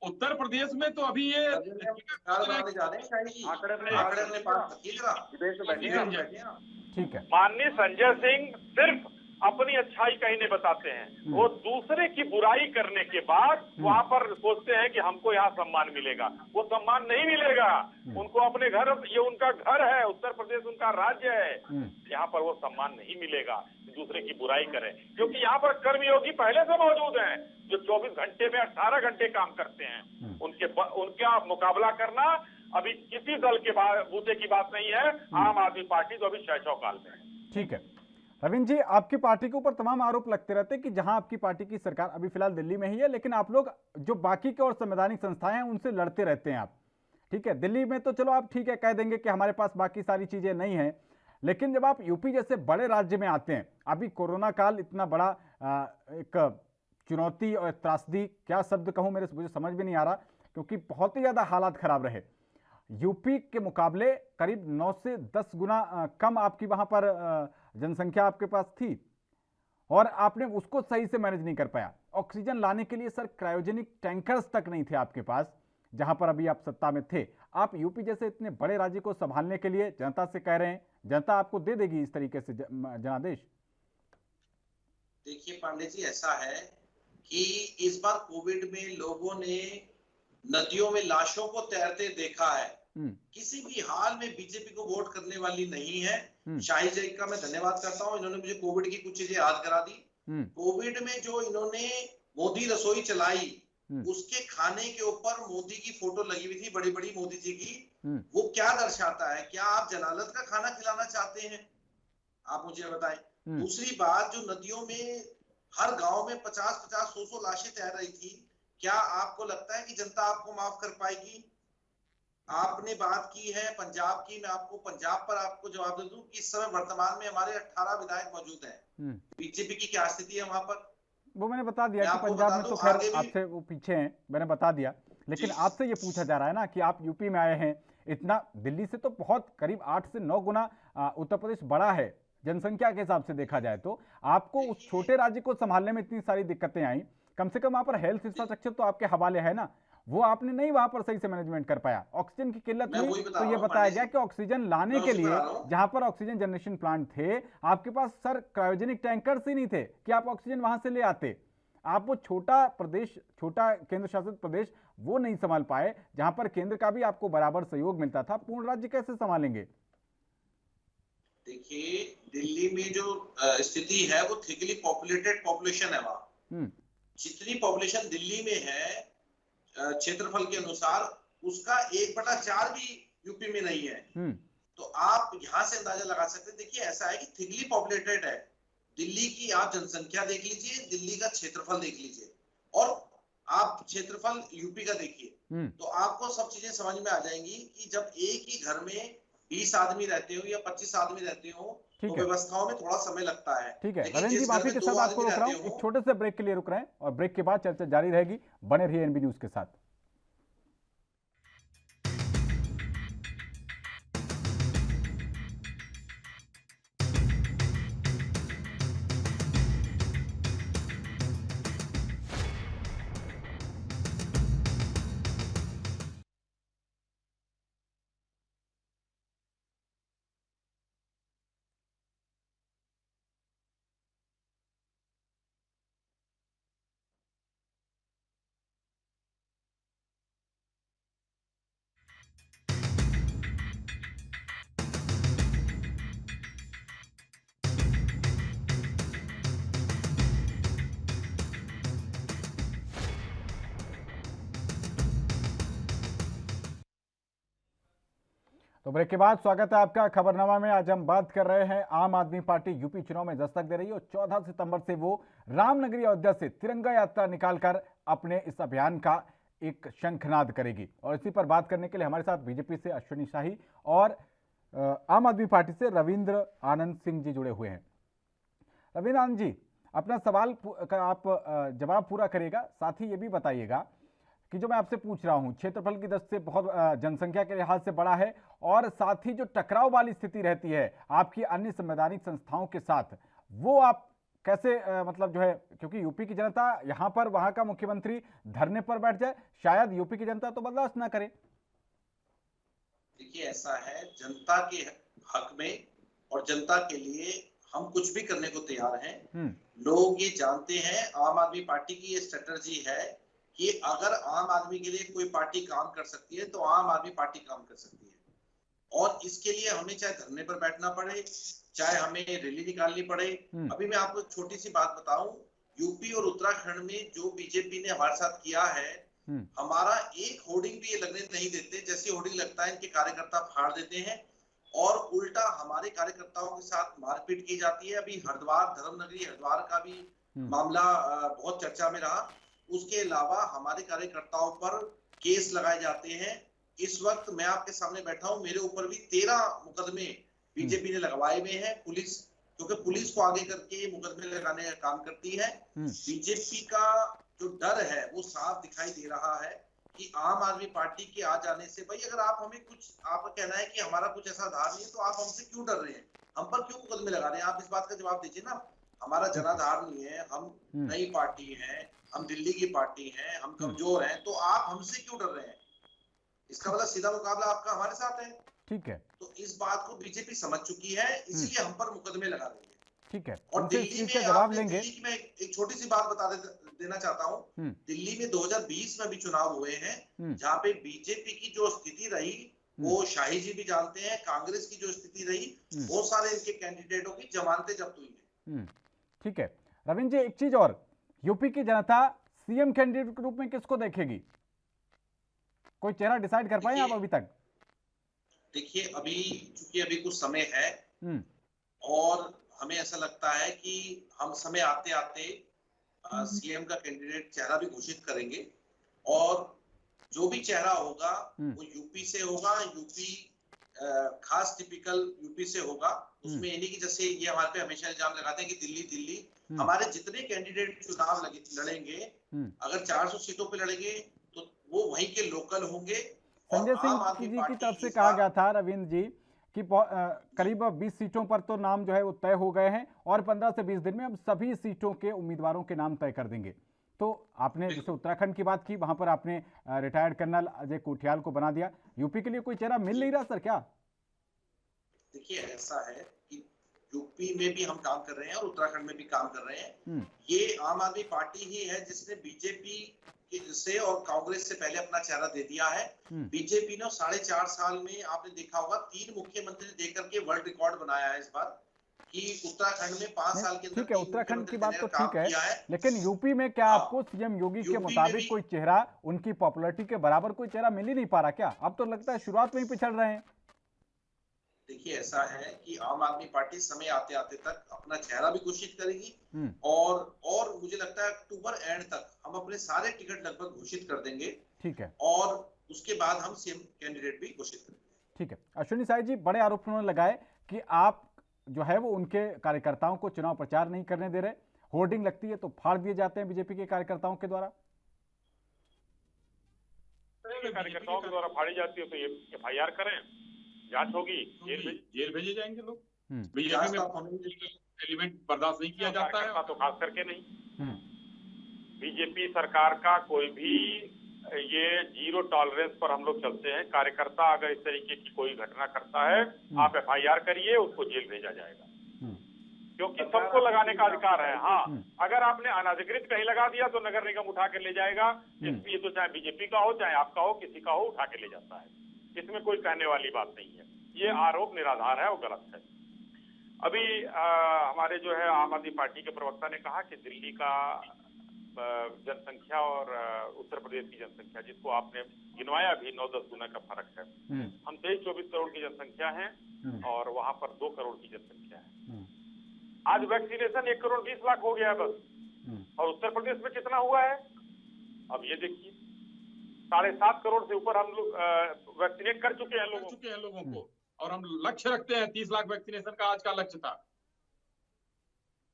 उत्तर प्रदेश में तो अभी ये
ठीक है।
माननीय संजय सिंह सिर्फ अपनी अच्छाई कहीं नहीं बताते हैं, वो दूसरे की बुराई करने के बाद वहां पर सोचते हैं कि हमको यहाँ सम्मान मिलेगा। वो सम्मान नहीं मिलेगा उनको। अपने घर, ये उनका घर है, उत्तर प्रदेश उनका राज्य है, यहाँ पर वो सम्मान नहीं मिलेगा दूसरे की बुराई करें। क्योंकि यहाँ पर कर्मयोगी पहले से मौजूद हैं जो 24 घंटे में 18 घंटे काम करते हैं। उनका मुकाबला करना अभी किसी दल के बूते की बात नहीं है। आम आदमी पार्टी तो अभी शैशव काल में है।
ठीक है रविंद्र जी, आपकी पार्टी के ऊपर तमाम आरोप लगते रहते हैं कि जहां आपकी पार्टी की सरकार अभी फिलहाल दिल्ली में ही है, लेकिन आप लोग जो बाकी के और संवैधानिक संस्थाएं हैं उनसे लड़ते रहते हैं आप। ठीक है, दिल्ली में तो चलो आप ठीक है कह देंगे कि हमारे पास बाकी सारी चीजें नहीं है, लेकिन जब आप यूपी जैसे बड़े राज्य में आते हैं, अभी कोरोना काल इतना बड़ा एक चुनौती और त्रासदी, क्या शब्द कहूँ मुझे समझ में नहीं आ रहा, क्योंकि बहुत ही ज्यादा हालात खराब रहे। यूपी के मुकाबले करीब 9 से 10 गुना कम आपकी वहां पर जनसंख्या आपके पास थी और आपने उसको सही से मैनेज नहीं कर पाया। ऑक्सीजन लाने के लिए सर क्रायोजेनिक टैंकर्स तक नहीं थे आपके पास, जहां पर अभी आप सत्ता में थे। आप यूपी जैसे इतने बड़े राज्य को संभालने के लिए जनता से कह रहे हैं, जनता आपको दे देगी इस तरीके से जनादेश?
देखिए पांडे जी, ऐसा है कि इस बार कोविड में लोगों ने नदियों में लाशों को तैरते देखा है। किसी भी हाल में बीजेपी को वोट करने वाली नहीं है। शाही जी का मैं धन्यवाद करता हूं, इन्होंने मुझे कोविड की कुछ चीजें याद करा दी। कोविड में जो इन्होंने मोदी रसोई चलाई, उसके खाने के ऊपर मोदी की फोटो लगी हुई थी, बड़ी बड़ी मोदी जी की। वो क्या दर्शाता है? क्या आप जलालत का खाना खिलाना चाहते हैं? आप मुझे बताएं। दूसरी बात, जो नदियों में हर गांव में 50-50, 100-100 लाशें तैर रही थी, क्या आपको लगता है कि जनता आपको माफ कर पाएगी? आपने बात की है पंजाब की, मैं आपको पंजाब पर आपको जवाब दे दूं कि इस समय वर्तमान में हमारे 18 विधायक मौजूद हैं। बीजेपी की क्या स्थिति है वहां पर?
वो मैंने बता दिया कि पंजाब में तो खैर आपसे वो पीछे हैं, मैंने बता दिया। लेकिन आपसे ये पूछा जा रहा है ना कि आप यूपी में आए हैं, इतना दिल्ली से तो बहुत करीब 8 से 9 गुना उत्तर प्रदेश बड़ा है जनसंख्या के हिसाब से देखा जाए तो। आपको उस छोटे राज्य को संभालने में इतनी सारी दिक्कतें आई, कम से कम वहां पर हेल्थ इंफ्रास्ट्रक्चर तो आपके हवाले है ना, वो आपने नहीं वहां पर सही से मैनेजमेंट कर पाया। ऑक्सीजन की किल्लत हुई तो ये बताया गया कि ऑक्सीजन लाने के लिए जहां पर ऑक्सीजन जनरेशन प्लांट थे, आपके पास सर क्रायोजेनिक टैंकर्स ही नहीं थे कि आप ऑक्सीजन वहां से ले आते। आप वो छोटा प्रदेश, छोटा केंद्र शासित प्रदेश, वो नहीं संभाल पाए जहां पर केंद्र का भी आपको बराबर सहयोग मिलता था। पूर्ण राज्य कैसे संभालेंगे?
देखिए, दिल्ली में जो स्थिति है वो थिकली पॉपुलेटेड पॉपुलेशन है। वहां जितनी पॉपुलेशन दिल्ली में है क्षेत्रफल के अनुसार, उसका 1/4 भी यूपी में नहीं है। तो आप यहां से अंदाजा लगा सकते हैं। देखिए ऐसा है कि थिकली पॉपुलेटेड है दिल्ली की, आप जनसंख्या देख लीजिए, दिल्ली का क्षेत्रफल देख लीजिए और आप क्षेत्रफल यूपी का देखिए, तो आपको सब चीजें समझ में आ जाएंगी कि जब एक ही घर में 20 आदमी रहते हो या 25 आदमी रहते हो तो व्यवस्थाओं में थोड़ा समय लगता है।
ठीक है रविंद्र जी, माफी के साथ आपको रोक रहा हूं, एक छोटे से ब्रेक के लिए रुक रहे हैं और ब्रेक के बाद चर्चा जारी रहेगी। बने रहिए एनबी न्यूज के साथ। तो ब्रेक के बाद स्वागत है आपका खबरनामा में। आज हम बात कर रहे हैं आम आदमी पार्टी यूपी चुनाव में दस्तक दे रही है और 14 सितंबर से वो रामनगरी अयोध्या से तिरंगा यात्रा निकालकर अपने इस अभियान का एक शंखनाद करेगी। और इसी पर बात करने के लिए हमारे साथ बीजेपी से अश्विनी शाही और आम आदमी पार्टी से रविंद्र आनंद सिंह जी जुड़े हुए हैं। रविंद्र आनंद जी, अपना सवाल का आप जवाब पूरा करिएगा, साथ ही ये भी बताइएगा कि जो मैं आपसे पूछ रहा हूं क्षेत्रफल की दृष्टि से बहुत जनसंख्या के लिहाज से बड़ा है और साथ ही जो टकराव वाली स्थिति रहती है आपकी अन्य संवैधानिक संस्थाओं के साथ, वो आप कैसे मतलब जो है, क्योंकि यूपी की जनता यहां पर वहां का मुख्यमंत्री धरने पर बैठ जाए, शायद यूपी की जनता तो बर्दाश्त ना करे।
देखिए ऐसा है, जनता के हक में और जनता के लिए हम कुछ भी करने को तैयार हैं। लोग ये जानते हैं आम आदमी पार्टी की ये स्ट्रेटजी है कि अगर आम आदमी के लिए कोई पार्टी काम कर सकती है तो आम आदमी पार्टी काम कर सकती है और इसके लिए हमें चाहे धरने पर बैठना पड़े, चाहे हमें रैली निकालनी पड़े। अभी मैं आपको एक छोटी सी बात बताऊं, यूपी और उत्तराखंड में जो बीजेपी ने हमारे साथ किया है, हमारा एक होर्डिंग भी ये लगने नहीं देते, जैसे होर्डिंग लगता है इनके कार्यकर्ता फाड़ देते हैं और उल्टा हमारे कार्यकर्ताओं के साथ मारपीट की जाती है। अभी हरिद्वार, धर्मनगरी हरिद्वार का भी मामला बहुत चर्चा में रहा। उसके अलावा हमारे कार्यकर्ताओं पर केस लगाए जाते हैं। इस वक्त मैं आपके सामने बैठा हूं, मेरे ऊपर भी 13 मुकदमे बीजेपी ने लगवाए हुए हैं। पुलिस, क्योंकि पुलिस को आगे करके मुकदमे लगाने का काम करती है। बीजेपी का जो डर है वो साफ दिखाई दे रहा है कि आम आदमी पार्टी के आ जाने से, भाई अगर आप हमें कुछ, आपका कहना है कि हमारा कुछ ऐसा आधार नहीं है तो आप हमसे क्यों डर रहे हैं, हम पर क्यों मुकदमे लगा रहे हैं? आप इस बात का जवाब दीजिए ना। हमारा जनाधार नहीं है, हम नई पार्टी है, हम दिल्ली की पार्टी हैं, हम कमजोर हैं, तो आप हमसे क्यों डर रहे हैं? इसका मतलब सीधा मुकाबला आपका हमारे साथ है।
ठीक है,
तो इस बात को बीजेपी समझ चुकी है, इसीलिए हम पर मुकदमे लगा रही है।
ठीक है,
और दिल्ली में
जवाब लेंगे।
दिल्ली की मैं एक छोटी सी बात बता देना चाहता हूँ। दिल्ली में 2020 में भी चुनाव हुए हैं, जहाँ पे बीजेपी की जो स्थिति रही वो शाही जी भी जानते हैं, कांग्रेस की जो स्थिति रही, बहुत सारे इनके कैंडिडेटों की जमानतें जब्त हुई है।
ठीक है रविंद्र जी, एक चीज और, यूपी की जनता सीएम कैंडिडेट के रूप में किसको देखेगी? कोई चेहरा डिसाइड कर पाए आप अभी तक?
देखिए अभी चूंकि अभी कुछ समय है और हमें ऐसा लगता है कि हम समय आते आते सीएम का कैंडिडेट चेहरा भी घोषित करेंगे और जो भी चेहरा होगा वो यूपी से होगा, यूपी खास टिपिकल यूपी से होगा। उसमें यानी कि जैसे ये हमारे पे हमेशा इल्जाम लगाते हैं कि दिल्ली दिल्ली, हमारे जितने कैंडिडेट चुनाव लड़ेंगे, अगर 400 सीटों पे लड़ेंगे तो वो वहीं के लोकल होंगे।
संजय सिंह जी की तरफ से कहा गया था रविंद्र जी कि करीब 20 सीटों पर तो नाम जो है वो तय हो गए हैं और 15 से 20 दिन में हम सभी सीटों के उम्मीदवारों के नाम तय कर देंगे। तो आपने जैसे उत्तराखंड की बात की, वहां पर आपने रिटायर्ड कर्नल अजय कोठियाल को बना दिया। यूपी के लिए कोई चेहरा मिल नहीं रहा सर क्या?
देखिए ऐसा है कि यूपी में भी हम काम कर रहे हैं और उत्तराखंड में भी काम कर रहे हैं। ये आम आदमी पार्टी ही है जिसने बीजेपी से और कांग्रेस से पहले अपना चेहरा दे दिया है। बीजेपी ने 4.5 साल में आपने देखा होगा 3 मुख्यमंत्री देकर के वर्ल्ड रिकॉर्ड बनाया है इस बार कि उत्तराखंड में 5 साल के अंदर।
ठीक है, उत्तराखंड की बात तो ठीक है, लेकिन यूपी में क्या आपको सीएम योगी के मुताबिक कोई चेहरा, उनकी पॉपुलैरिटी के बराबर कोई चेहरा मिल ही नहीं पा रहा क्या? अब तो लगता है शुरुआत में ही पिछड़ रहे हैं।
देखिए ऐसा है कि आम आदमी पार्टी समय आते आते तक अपना चेहरा भी घोषित करेगी और मुझे लगता है अक्टूबर एंड तक हम अपने सारे टिकट लगभग घोषित कर देंगे।
ठीक है।
और उसके बाद हम सीएम कैंडिडेट भी घोषित करेंगे।
ठीक है। अश्विनी साही जी, बड़े आरोप उन्होंने लगाए कि आप जो है वो उनके कार्यकर्ताओं को चुनाव प्रचार नहीं करने दे रहे, होर्डिंग लगती है तो फाड़ दिए जाते हैं बीजेपी के कार्यकर्ताओं के द्वारा।
कार्यकर्ताओं के द्वारा फाड़ी जाती है तो एफआईआर करें, जांच होगी,
जेल भेजे जाएंगे लोग।
बीजेपी
में एलिमेंट बर्दाश्त नहीं किया जाता है
तो खास करके नहीं। बीजेपी सरकार का कोई भी ये जीरो टॉलरेंस पर हम लोग चलते हैं। कार्यकर्ता अगर इस तरीके की कोई घटना करता है, आप एफआईआर करिए, उसको जेल भेजा जाएगा, क्योंकि सबको लगाने का अधिकार है। हाँ, अगर आपने अनाधिकृत कहीं लगा दिया तो नगर निगम उठा के ले जाएगा। इसलिए तो चाहे बीजेपी का हो, चाहे आपका हो, किसी का हो, उठा के ले जाता है। इसमें कोई कहने वाली बात नहीं है। ये आरोप निराधार है और गलत है। अभी हमारे जो है आम आदमी पार्टी के प्रवक्ता ने कहा कि दिल्ली का जनसंख्या और उत्तर प्रदेश की जनसंख्या, जिसको आपने गिनवाया भी 9-10 गुना का फर्क है। हम 23-24 करोड़ की जनसंख्या है और वहां पर 2 करोड़ की जनसंख्या है। आज वैक्सीनेशन 1 करोड़ 20 लाख हो गया है बस। और उत्तर प्रदेश में कितना हुआ है अब ये देखिए, 7.5 करोड़ से ऊपर हम लोग वैक्सीनेट कर चुके हैं लोगों को।
और हम लक्ष्य रखते हैं 30 लाख वैक्सीनेशन का आज का लक्ष्य था।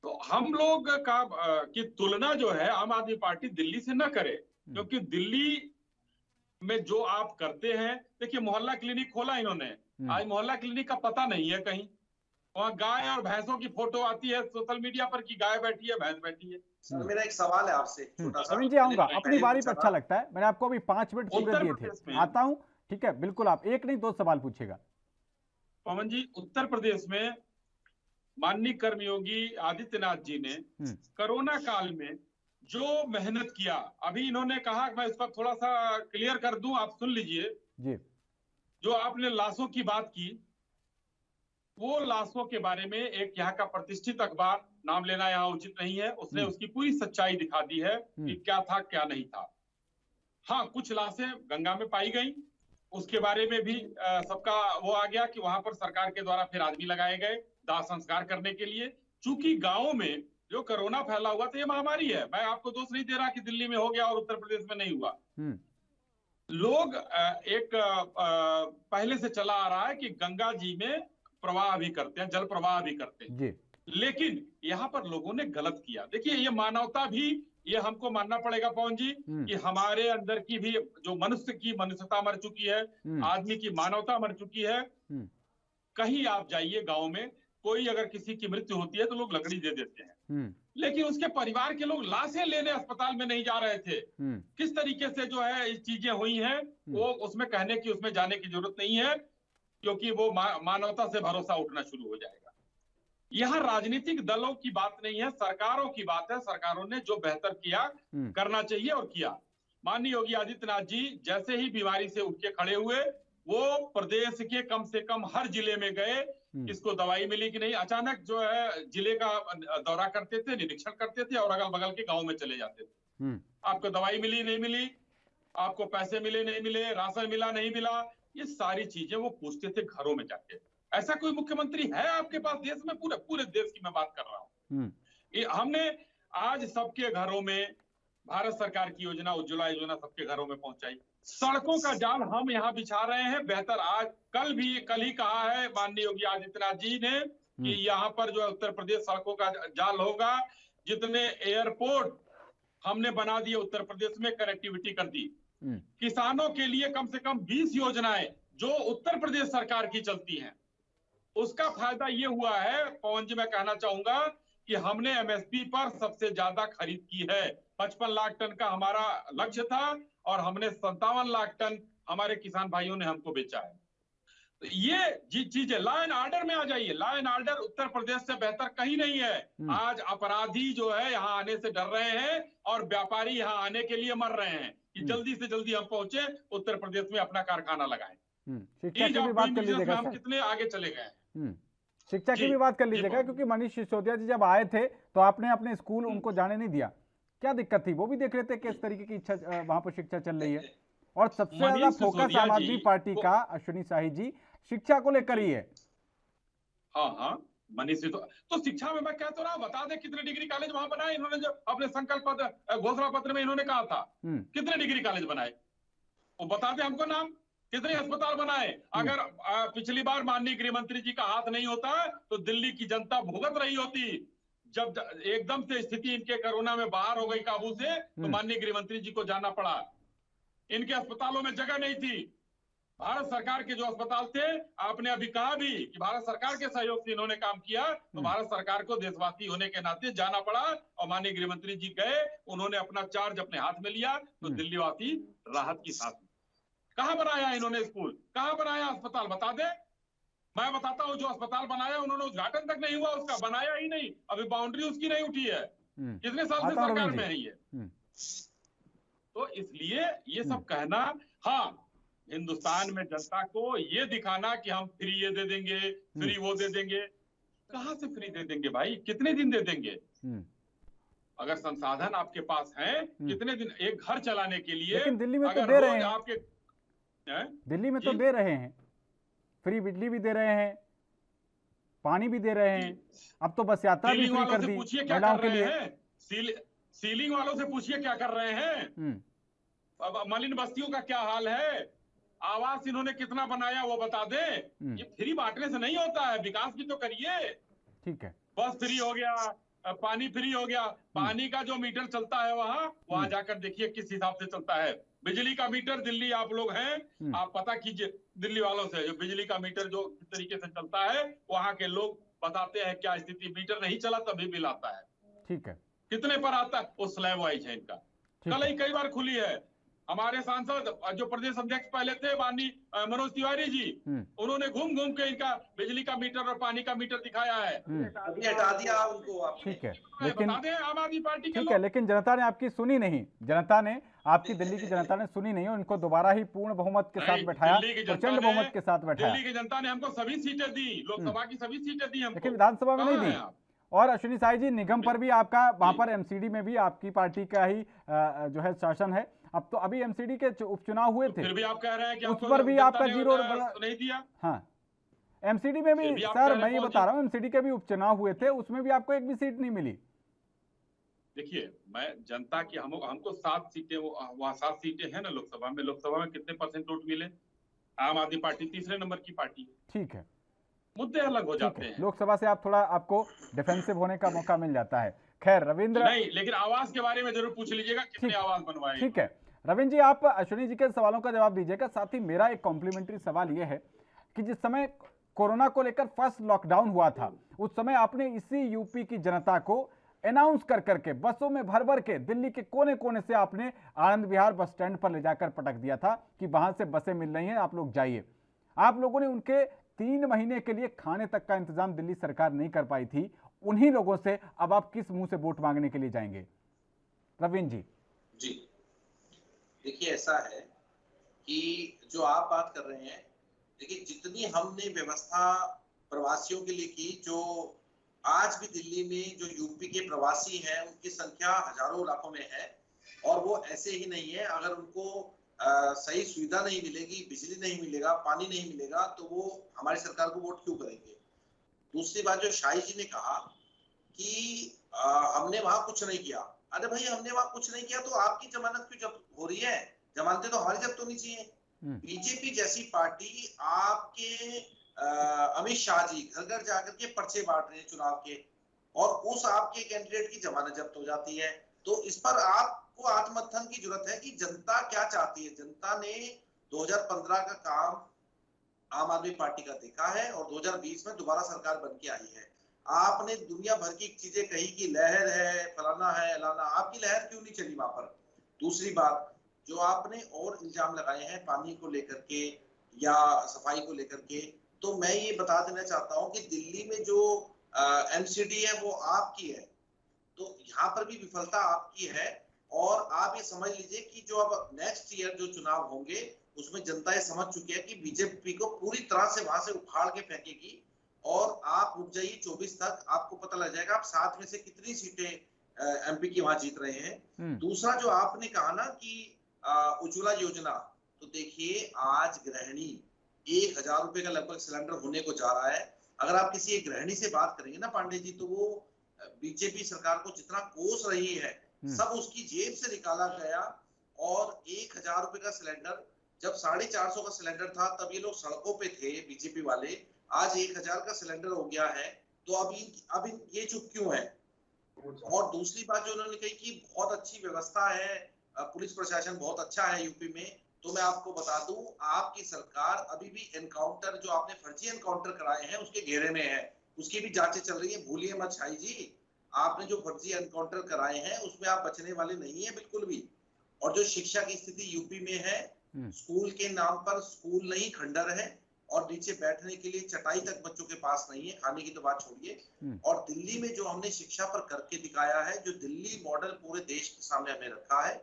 तो हम लोग का की तुलना जो है आम आदमी पार्टी दिल्ली से न करे, क्योंकि दिल्ली में जो आप करते हैं, देखिए मोहल्ला क्लिनिक खोला इन्होंने, आज मोहल्ला क्लिनिक का पता नहीं है कहीं। वहाँ गाय और भैंसों की फोटो आती है सोशल मीडिया पर कि गाय बैठी है, भैंस बैठी है।
सर मेरा एक सवाल है आपसे, छोटा सा।
अरविंद जी आऊंगा, अपनी बारी पे अच्छा लगता है। मैंने आपको अभी 5 मिनट पूरे दिए थे, आता हूँ। ठीक है, बिल्कुल, आप एक नहीं 2 सवाल पूछिएगा।
पवन जी, उत्तर प्रदेश में माननीय कर्मयोगी आदित्यनाथ जी ने कोरोना काल में जो मेहनत किया, अभी इन्होंने कहा, मैं इस पर थोड़ा सा क्लियर कर दूं, आप सुन लीजिए जी। जो आपने लाशों की बात की, वो लाशों के बारे में एक यहाँ का प्रतिष्ठित अखबार, नाम लेना यहाँ उचित नहीं है, उसने उसकी पूरी सच्चाई दिखा दी है कि क्या था क्या नहीं था। हाँ, कुछ लाशें गंगा में पाई गई, उसके बारे में भी सबका वो आ गया कि वहां पर सरकार के द्वारा फिर आदमी लगाए गए दाह संस्कार करने के लिए। चूंकि गांवों में जो कोरोना फैला हुआ था, ये महामारी है, मैं आपको दोष नहीं दे रहा कि दिल्ली में हो गया और उत्तर प्रदेश में नहीं हुआ। लोग एक पहले से चला आ रहा है कि गंगा जी में प्रवाह भी करते हैं, जल प्रवाह भी करते हैं, लेकिन यहाँ पर लोगों ने गलत किया। देखिए, ये मानवता भी, ये हमको मानना पड़ेगा पवन जी कि हमारे अंदर की भी जो मनुष्य की मनुष्यता मर चुकी है, आदमी की मानवता मर चुकी है। कहीं आप जाइए गांव में, कोई अगर किसी की मृत्यु होती है तो लोग लकड़ी दे देते हैं, लेकिन उसके परिवार के लोग लाशें लेने अस्पताल में नहीं जा रहे थे। किस तरीके से जो है ये चीजें हुई हैं, वो उसमें कहने की, उसमें जाने की जरूरत नहीं है, क्योंकि वो मानवता से भरोसा उठना शुरू हो जाएगा। यहाँ राजनीतिक दलों की बात नहीं है, सरकारों की बात है। सरकारों ने जो बेहतर किया, करना चाहिए और किया। माननीय योगी आदित्यनाथ जी जैसे ही बीमारी से उठ के खड़े हुए, वो प्रदेश के कम से कम हर जिले में गए, किसको दवाई मिली कि नहीं। अचानक जो है जिले का दौरा करते थे, निरीक्षण करते थे और अगल बगल के गांव में चले जाते थे। आपको दवाई मिली नहीं मिली, आपको पैसे मिले नहीं मिले, राशन मिला नहीं मिला, ये सारी चीजें वो पूछते थे घरों में जाके। ऐसा कोई मुख्यमंत्री है आपके पास देश में? पूरे देश की मैं बात कर रहा हूँ। हमने आज सबके घरों में भारत सरकार की योजना, उज्ज्वला योजना सबके घरों में पहुंचाई। सड़कों का जाल हम यहाँ बिछा रहे हैं बेहतर। आज कल ही कहा है माननीय योगी आदित्यनाथ जी ने कि यहाँ पर जो है उत्तर प्रदेश सड़कों का जाल होगा। जितने एयरपोर्ट हमने बना दिए उत्तर प्रदेश में, कनेक्टिविटी कर दी। किसानों के लिए कम से कम 20 योजनाएं जो उत्तर प्रदेश सरकार की चलती हैं, उसका फायदा ये हुआ है पवन जी, मैं कहना चाहूंगा कि हमने एमएसपी पर सबसे ज्यादा खरीद की है। 55 लाख टन का हमारा लक्ष्य था और हमने 57 लाख टन हमारे किसान भाइयों ने हमको बेचा है। तो ये चीजें लॉ एंड ऑर्डर में आ जाइए। Law and order Uttar Pradesh से बेहतर कहीं नहीं है। आज अपराधी जो है यहाँ आने से डर रहे हैं और व्यापारी यहाँ आने के लिए मर रहे हैं कि जल्दी से जल्दी हम पहुंचे, उत्तर प्रदेश में अपना कारखाना लगाएं।
शिक्षा की भी बात कर लीजिएगा,
हम कितने आगे चले गए हैं।
शिक्षा की भी बात कर लीजिएगा, क्योंकि मनीष सिसोदिया जी जब आए थे तो आपने अपने स्कूल उनको जाने नहीं दिया। क्या दिक्कत थी? वो भी देख रहे थे किस तरीके की इच्छा वहां पर शिक्षा चल रही है। और सबसे ज्यादा फोकस आम आदमी पार्टी का, अश्विनी साही जी, शिक्षा को लेकर ही है।
हाँ हाँ, मनीष तो शिक्षा में मैं कह तो रहा हूं, बता दे कितने डिग्री कॉलेज वहां बनाए इन्होंने, जो अपने संकल्प पत्र घोषणा पत्र में इन्होंने कहा था। कितने डिग्री कॉलेज बनाए वो बता दे हमको नाम, कितने अस्पताल बनाए। अगर पिछली बार माननीय गृह मंत्री जी का हाथ नहीं होता तो दिल्ली की जनता भुगत रही होती। जब एकदम से स्थिति इनके कोरोना में बाहर हो गई काबू से, तो माननीय गृह मंत्री जी को जाना पड़ा। इनके अस्पतालों में जगह नहीं थी। भारत सरकार के जो अस्पताल थे, आपने अभी कहा भी कि भारत सरकार के सहयोग से इन्होंने काम किया, तो भारत सरकार को देशवासी होने के नाते जाना पड़ा और माननीय गृह मंत्री जी गए, उन्होंने अपना चार्ज अपने हाथ में लिया, तो दिल्ली वासी राहत की सांस। कहां बनाया इन्होंने स्कूल, कहां बनाया अस्पताल, बता दे। मैं बताता हूं, जो अस्पताल बनाया उन्होंने उद्घाटन तक नहीं हुआ उसका, बनाया ही नहीं, अभी बाउंड्री उसकी नहीं उठी है। कितने साल से सरकार में रही है। तो इसलिए ये सब कहना, हाँ हिंदुस्तान में जनता को ये दिखाना कि हम फ्री ये दे देंगे, फ्री वो दे देंगे, कहां से फ्री दे देंगे भाई, कितने दिन दे देंगे। अगर संसाधन आपके पास है, कितने दिन एक घर चलाने के लिए।
लेकिन दिल्ली में तो दे रहे हैं,
आपके
दिल्ली में तो दे रहे हैं, फ्री बिजली भी दे रहे हैं, पानी भी दे रहे हैं, अब तो बस यात्रा भी फ्री कर दी महिलाओं के लिए।
सीलिंग वालों से पूछिए क्या कर रहे हैं। अब मलिन बस्तियों का क्या हाल है, आवास इन्होंने कितना बनाया वो बता दे। ये फ्री बांटने से नहीं होता है, विकास भी तो करिए।
ठीक है,
बस फ्री हो गया, पानी फ्री हो गया, पानी का जो मीटर चलता है वहां जाकर देखिए किस हिसाब से चलता है। बिजली का मीटर, दिल्ली आप लोग हैं, आप पता कीजिए दिल्ली वालों से, जो बिजली का मीटर जो किस तरीके से चलता है, वहां के लोग बताते हैं क्या स्थिति। मीटर नहीं चला तभी बिल आता है।
ठीक है,
कितने पर आता है, वो स्लैब वाइज है इनका। कल ही कई बार खुली है। हमारे सांसद जो प्रदेश अध्यक्ष पहले थे माननीय मनोज तिवारी जी, उन्होंने घूम घूम के इनका बिजली का मीटर और पानी का मीटर दिखाया है।
हटा दिया उनको।
ठीक है, लेकिन
बता दें आम आदमी पार्टी के
ठीक है, लेकिन जनता ने आपकी सुनी नहीं, जनता ने आपकी दिल्ली की जनता ने सुनी नहीं, उनको दोबारा ही पूर्ण बहुमत के साथ बैठाया, प्रचंड बहुमत के साथ बैठाया।
दिल्ली की जनता ने हमको सभी सीटें दी, लोकसभा की सभी सीटें दी हमको,
लेकिन विधानसभा में नहीं दी। और अश्विनी साई जी, निगम पर भी आपका, वहां पर एमसीडी में भी आपकी पार्टी का ही जो है शासन है। अब तो अभी एमसीडी के उपचुनाव हुए थे,
फिर भी आप कह रहे हैं कि
उस पर भी आपका जीरो
नहीं दिया।
हाँ, एमसीडी में भी सर, मैं ये बता रहा हूँ, एमसीडी के भी उपचुनाव हुए थे, उसमें भी आपको एक भी सीट नहीं मिली।
देखिए, मैं जनता की, हमको 7 सीटें, वहाँ 7 सीटें हैं ना लोकसभा में। लोकसभा में कितने % वोट मिले? आम आदमी पार्टी तीसरे नंबर की पार्टी।
ठीक है,
मुद्दे अलग हो जाते हैं।
लोकसभा से आप थोड़ा, आपको डिफेंसिव होने का मौका मिल जाता है। खैर रविंद्र,
नहीं, लेकिन आवास के बारे में जरूर पूछ लीजिएगा, कितने आवास बनवाए।
ठीक है रविंद्र जी, आप अश्विनी जी के सवालों का जवाब दीजिएगा। साथ ही मेरा एक कॉम्प्लीमेंट्री सवाल ये है कि जिस समय कोरोना को लेकर फर्स्ट लॉकडाउन हुआ था, उस समय आपने इसी यूपी की जनता को अनाउंस कर करके बसों में भर भर के दिल्ली के कोने कोने से आपने आनंद विहार बस स्टैंड पर ले जाकर पटक दिया था कि वहां से बसें मिल रही हैं, आप लोग जाइए। आप लोगों ने उनके 3 महीने के लिए खाने तक का इंतजाम दिल्ली सरकार नहीं कर पाई थी, उन्हीं लोगों से अब आप किस मुंह से वोट मांगने के लिए जाएंगे? रविंद्र जी।
जी, देखिए ऐसा है कि जो आप बात कर रहे हैं, देखिए जितनी हमने व्यवस्था प्रवासियों के लिए की, जो आज भी दिल्ली में जो यूपी के प्रवासी हैं उनकी संख्या हजारों लाखों में है, और वो ऐसे ही नहीं है। अगर उनको सही सुविधा नहीं मिलेगी, बिजली नहीं मिलेगा, पानी नहीं मिलेगा, तो वो हमारी सरकार को वोट क्यों करेंगे? दूसरी बात, जो शाही जी ने कहा कि हमने वहां कुछ नहीं किया, अरे भाई हमने वहां कुछ नहीं किया तो आपकी जमानत क्यों जब्त हो रही है? जमानतें तो हमारी जब्त होनी चाहिए। बीजेपी जैसी पार्टी, आपके अमित शाह जी घर घर जाकर के पर्चे बांट रहे हैं चुनाव के, और उस आपके कैंडिडेट की जमानत जब्त हो जाती है। तो इस पर आपको आत्ममंथन की जरूरत है कि जनता क्या चाहती है। जनता ने 2015 का काम आम आदमी पार्टी का देखा है, और 2020 में दोबारा सरकार बन के आई है। आपने दुनिया भर की चीजें कही कि लहर है, फलाना है, अलाना, आपकी लहर क्यों नहीं चली वहां पर? दूसरी बात, जो आपने और इल्जाम लगाए हैं पानी को लेकर के या सफाई को लेकर के, तो मैं ये बता देना चाहता हूं कि दिल्ली में जो एमसीडी है वो आपकी है, तो यहाँ पर भी विफलता आपकी है। और आप ये समझ लीजिए कि जो अब नेक्स्ट ईयर जो चुनाव होंगे उसमें जनता ये समझ चुकी है कि बीजेपी को पूरी तरह से वहां से उखाड़ के फेंकेगी, और आप रुक जाइए 24 तक, आपको पता लग जाएगा आप 7 में से कितनी सीटें एमपी की वहां जीत रहे हैं। दूसरा, जो आपने कहा ना कि उज्ज्वला योजना, तो देखिए आज गृहिणी 1000 रुपए का लगभग सिलेंडर होने को जा रहा है। अगर आप किसी एक गृहिणी से बात करेंगे ना पांडे जी, तो वो बीजेपी सरकार को जितना कोस रही है सब उसकी जेब से निकाला गया। और 1000 रुपए का सिलेंडर, जब 450 का सिलेंडर था तब ये लोग सड़कों पे थे बीजेपी वाले, आज 1000 का सिलेंडर हो गया है, तो अब ये चुप क्यों है? और दूसरी बात जो उन्होंने कही कि बहुत अच्छी व्यवस्था है, पुलिस प्रशासन बहुत अच्छा है यूपी में, तो मैं आपको बता दूं आपकी सरकार अभी भी एनकाउंटर, जो आपने फर्जी एनकाउंटर कराए हैं उसके घेरे में है, उसकी भी जांचें चल रही है। भूलिए मत शाही जी, आपने जो फर्जी एनकाउंटर कराए हैं उसमें आप बचने वाले नहीं है बिल्कुल भी। और जो शिक्षा की स्थिति यूपी में है, स्कूल के नाम पर स्कूल नहीं खंडर है, और नीचे बैठने के लिए चटाई तक बच्चों के पास नहीं है, खाने की तो बात छोड़िए। और दिल्ली में जो हमने शिक्षा पर करके दिखाया है, जो दिल्ली मॉडल पूरे देश के सामने हमने रखा है,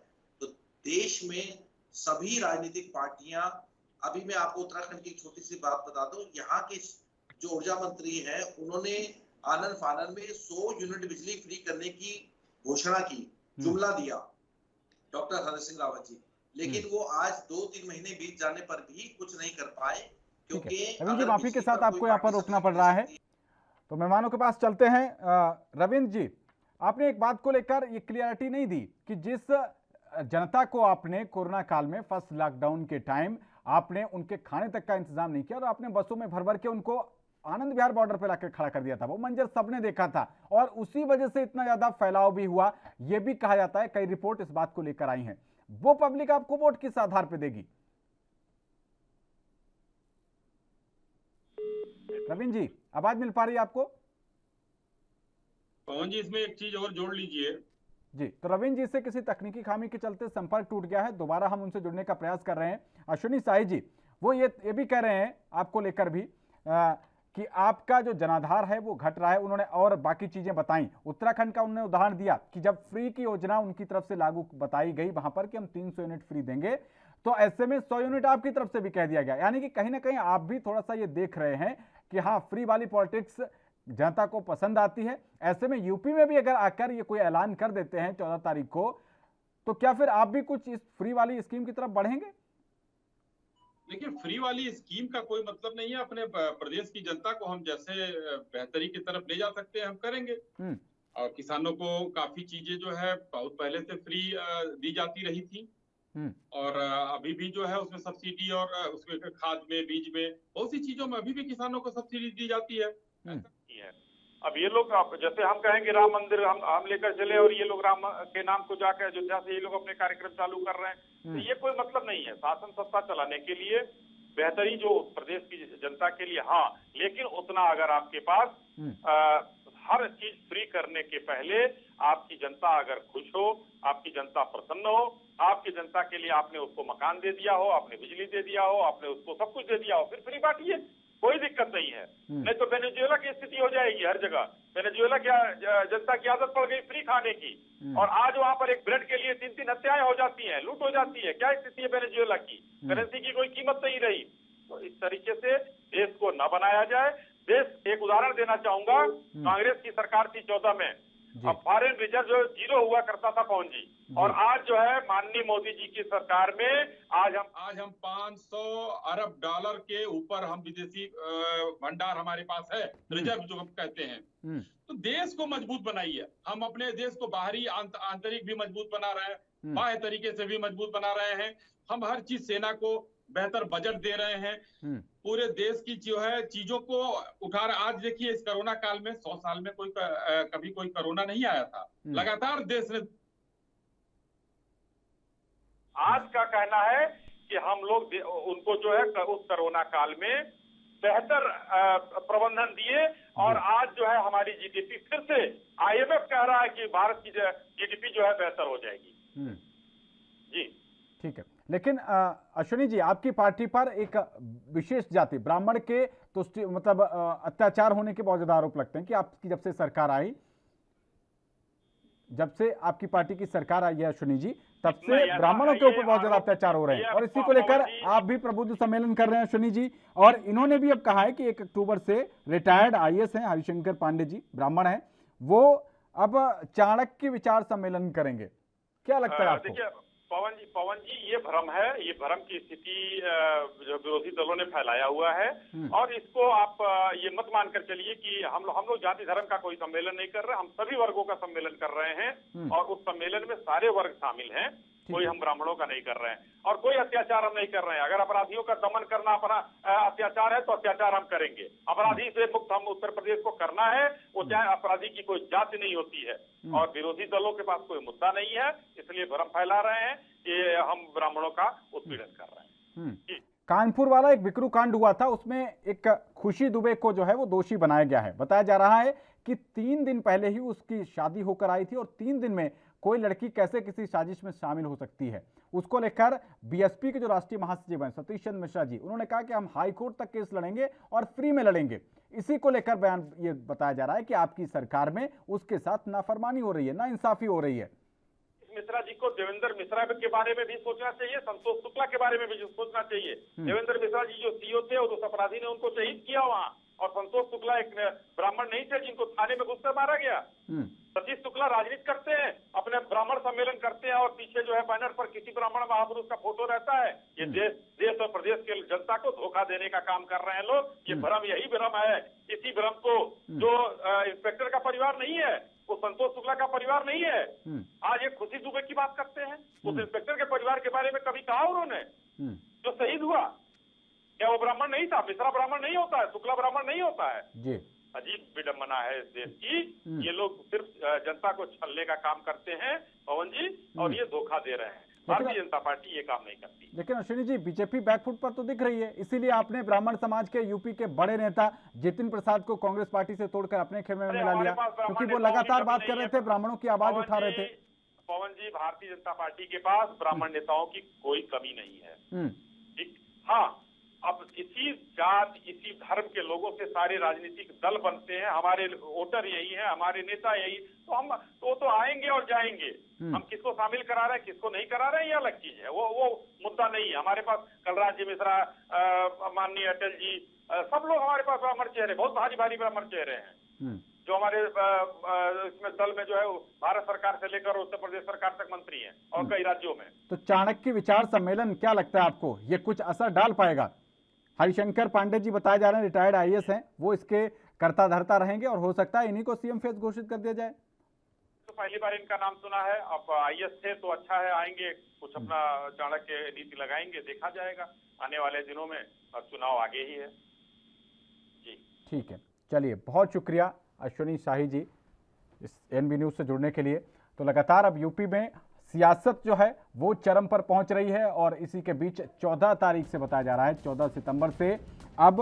तो देश में सभी राजनीतिक पार्टियां, अभी मैं आपको उत्तराखंड की छोटी सी बात बता दूं, यहाँ के जो ऊर्जा मंत्री हैं उन्होंने आनन फानन में 100 यूनिट बिजली फ्री करने की घोषणा की, जुमला दिया डॉक्टर हर सिंह रावत जी, लेकिन वो आज 2-3 महीने बीत जाने पर भी कुछ नहीं कर पाए, क्योंकि
रविंद्र जी माफी के साथ आपको यहाँ पर रोकना पड़ रहा है, तो मेहमानों के पास चलते हैं। रविंद्र जी, आपने एक बात को लेकर ये क्लियरिटी नहीं दी कि जिस जनता को आपने कोरोना काल में फर्स्ट लॉकडाउन के टाइम आपने उनके खाने तक का इंतजाम नहीं किया और आपने बसों में भर भर के उनको आनंद विहार बॉर्डर पर लाकर खड़ा कर दिया था, वो मंजर सबने देखा था और उसी वजह से इतना ज्यादा फैलाव भी हुआ। यह भी कहा जाता है, कई रिपोर्ट इस बात को लेकर आई हैं, वो पब्लिक आपको वोट किस आधार पर देगी? रविंद्र जी आवाज मिल पा रही है आपको?
पवन जी इसमें एक चीज और जोड़ लीजिए
जी। तो रविंद्र जी से किसी तकनीकी खामी के चलते संपर्क टूट गया है, दोबारा हम उनसे जुड़ने का प्रयास कर रहे हैं। अश्विनी साही जी वो ये भी कह रहे हैं आपको लेकर भी कि आपका जो जनाधार है वो घट रहा है। उन्होंने और बाकी चीजें बताई, उत्तराखंड का उन्होंने उदाहरण दिया कि जब फ्री की योजना उनकी तरफ से लागू बताई गई वहां पर कि हम 300 यूनिट फ्री देंगे, तो ऐसे में 100 यूनिट आपकी तरफ से भी कह दिया गया। यानी कि कहीं ना कहीं आप भी थोड़ा सा ये देख रहे हैं कि हाँ, फ्री वाली पॉलिटिक्स जनता को पसंद आती है। ऐसे में यूपी में भी अगर आकर ये कोई ऐलान कर देते हैं 14 तारीख को, तो क्या फिर आप भी कुछ इस फ्री वाली स्कीम की तरफ बढ़ेंगे?
देखिए, फ्री वाली स्कीम का कोई मतलब नहीं है। अपने प्रदेश की जनता को हम जैसे बेहतरी की तरफ ले जा सकते हैं हम करेंगे। और किसानों को काफी चीजें जो है बहुत पहले से फ्री दी जाती रही थी, और अभी भी जो है उसमें सब्सिडी और उसमें खाद में, बीज में, बहुत सी चीजों में अभी भी किसानों को सब्सिडी दी जाती है।
अब ये लोग, जैसे हम कहेंगे राम मंदिर हम लेकर चले और ये लोग राम के नाम को जाकर अयोध्या से ये लोग अपने कार्यक्रम चालू कर रहे हैं, तो ये कोई मतलब नहीं है। शासन सत्ता चलाने के लिए बेहतरी जो प्रदेश की जनता के लिए, हाँ, लेकिन उतना अगर आपके पास हर चीज फ्री करने के पहले आपकी जनता अगर खुश हो, आपकी जनता प्रसन्न हो, आपकी जनता के लिए आपने उसको मकान दे दिया हो, आपने बिजली दे दिया हो, आपने उसको सब कुछ दे दिया हो, फिर फ्री बांटिए, कोई दिक्कत नहीं है। नहीं तो वेनेजुएला की स्थिति हो जाएगी हर जगह। वेनेजुएला क्या जनता की आदत पड़ गई फ्री खाने की, और आज वहां पर एक ब्रेड के लिए 3-3 हत्याएं हो जाती हैं, लूट हो जाती है। क्या स्थिति है वेनेजुएला की? करेंसी की कोई कीमत नहीं रही। तो इस तरीके से देश को न बनाया जाए। देश, एक उदाहरण देना चाहूंगा, कांग्रेस की सरकार थी 14 में, अब फॉरेन रिजर्व जो 0 हुआ करता था पवन जी, और आज जो है माननीय मोदी जी की सरकार में आज हम
500 अरब डॉलर के ऊपर हम विदेशी भंडार हमारे पास है, रिजर्व जो हम कहते हैं। तो देश को मजबूत बनाइए। हम अपने देश को बाहरी आंतरिक भी मजबूत बना रहे हैं, बाह्य तरीके से भी मजबूत बना रहे हैं। हम हर चीज, सेना को बेहतर बजट दे रहे हैं, पूरे देश की जो है चीजों को उठा रहे। आज देखिए, इस कोरोना काल में 100 साल में कभी कोई कोरोना नहीं आया था। लगातार देश ने,
आज का कहना है कि हम लोग उनको जो है उस कोरोना काल में बेहतर प्रबंधन दिए, और आज जो है हमारी जीडीपी फिर से, IMF कह रहा है कि भारत की जीडीपी जो है बेहतर हो जाएगी। जी
ठीक है, लेकिन अश्विनी जी, आपकी पार्टी पर एक विशेष जाति ब्राह्मण के तो मतलब अत्याचार होने के बहुत ज्यादा आरोप लगते हैं कि आपकी जब से सरकार आई, जब से आपकी पार्टी की सरकार आई है अश्विनी जी, तब से ब्राह्मणों के ऊपर बहुत ज्यादा अत्याचार हो रहे हैं, और इसी को लेकर आप भी प्रबुद्ध सम्मेलन कर रहे हैं अश्विनी जी। और इन्होंने भी अब कहा है कि 1 अक्टूबर से रिटायर्ड IAS हैं हरिशंकर पांडे जी, ब्राह्मण हैं, वो अब चाणक्य विचार सम्मेलन करेंगे। क्या लगता है आपको?
पवन जी ये भ्रम है, ये भ्रम की स्थिति जो विरोधी दलों ने फैलाया हुआ है। और इसको आप ये मत मानकर चलिए कि हम लोग जाति धर्म का कोई सम्मेलन नहीं कर रहे, हम सभी वर्गों का सम्मेलन कर रहे हैं और उस सम्मेलन में सारे वर्ग शामिल हैं, कोई हम ब्राह्मणों का नहीं कर रहे हैं और कोई अत्याचार हम नहीं कर रहे हैं। अगर अपराधियों का दमन करना अपना अत्याचार है तो अत्याचार हम करेंगे। अपराधी से मुक्त हम उत्तर प्रदेश को करना है, वो चाहे अपराधी की कोई जाति नहीं होती है। और विरोधी दलों के पास कोई मुद्दा नहीं है, इसलिए भ्रम फैला रहे हैं कि हम ब्राह्मणों का उत्पीड़न कर रहे हैं।
कानपुर वाला एक बिकरू कांड हुआ था, उसमें एक खुशी दुबे को जो है वो दोषी बनाया गया है। बताया जा रहा है कि 3 दिन पहले ही उसकी शादी होकर आई थी और 3 दिन में कोई लड़की कैसे किसी साजिश में शामिल हो सकती है, उसको लेकर बीएसपी के जो राष्ट्रीय महासचिव हैं सतीश चंद्र मिश्रा जी, उन्होंने कहा कि हम हाई कोर्ट तक केस लड़ेंगे और फ्री में लड़ेंगे। इसी को लेकर बयान ये बताया जा रहा है कि आपकी सरकार में उसके साथ नाफरमानी हो रही है, नाइंसाफी हो रही है।
मिश्रा जी को देवेंद्र मिश्रा के बारे में भी सोचना चाहिए, संतोष शुक्ला के बारे में भी सोचना चाहिए। देवेंद्र मिश्रा जी जो सीओ थे और उस अपराधी ने उनको शहीद किया वहाँ, और संतोष शुक्ला एक ब्राह्मण नहीं थे जिनको थाने में घुसकर मारा गया। सतीश शुक्ला राजनीति करते हैं, अपने ब्राह्मण सम्मेलन करते हैं और पीछे जो है बैनर पर किसी ब्राह्मण महापुरुष का फोटो रहता है। ये देश और प्रदेश के जनता को धोखा देने का काम कर रहे हैं लोग। ये भ्रम, यही भ्रम है। इसी भ्रम को जो इंस्पेक्टर का परिवार नहीं है, वो संतोष शुक्ला का परिवार नहीं है, आज एक खुशी दुबे की बात करते हैं। उस इंस्पेक्टर के परिवार के बारे में कभी कहा उन्होंने जो शहीद हुआ? क्या वो ब्राह्मण नहीं था? मिश्रा ब्राह्मण नहीं होता है, शुक्ला ब्राह्मण नहीं होता है जी। अजीब विडंबना है इस देश की। ये लोग सिर्फ जनता को छलने का काम करते हैं पवन जी, और ये धोखा दे रहे हैं। भारतीय जनता पार्टी ये काम नहीं करती।
लेकिन अश्विनी जी, बीजेपी बैकफुट पर तो दिख रही है, इसीलिए आपने ब्राह्मण समाज के यूपी के बड़े नेता जितिन प्रसाद को कांग्रेस पार्टी से तोड़कर अपने खेमे में मिला लिया, क्योंकि वो लगातार बात कर रहे थे, ब्राह्मणों की आवाज उठा रहे थे।
पवन जी, भारतीय जनता पार्टी के पास ब्राह्मण नेताओं की कोई कमी नहीं है। हाँ, अब इसी जात, इसी धर्म के लोगों से सारे राजनीतिक दल बनते हैं। हमारे वोटर यही है, हमारे नेता यही, तो हम तो आएंगे और जाएंगे। हम किसको शामिल करा रहे हैं, किसको नहीं करा रहे हैं, ये अलग चीज है। वो मुद्दा नहीं है हमारे पास। कलराज जी मिश्रा, माननीय अटल जी, सब लोग हमारे पास ब्राह्मण चेहरे, बहुत भारी भारी ब्राह्मण चेहरे हैं जो हमारे इसमें दल में जो है भारत सरकार से लेकर उत्तर प्रदेश सरकार तक मंत्री हैं और कई राज्यों में।
तो चाणक्य विचार सम्मेलन क्या लगता है आपको, ये कुछ असर डाल पाएगा? हरिशंकर पांडे जी बताए जा रहे हैं, रिटायर्ड आईएएस हैं, वो इसके कर्ता धर्ता रहेंगे और हो सकता है इन्हीं को सीएम फेस घोषित कर दिया जाए।
तो पहली बार इनका नाम सुना है। अब आईएएस थे तो अच्छा है, आएंगे कुछ अपना चाणक्य नीति लगाएंगे, देखा जाएगा आने वाले दिनों में। और चुनाव आगे ही है जी।
ठीक है, चलिए, बहुत शुक्रिया अश्विनी शाही जी इस एनबी न्यूज से जुड़ने के लिए। तो लगातार अब यूपी में सियासत जो है वो चरम पर पहुंच रही है और इसी के बीच 14 तारीख से बताया जा रहा है, 14 सितंबर से अब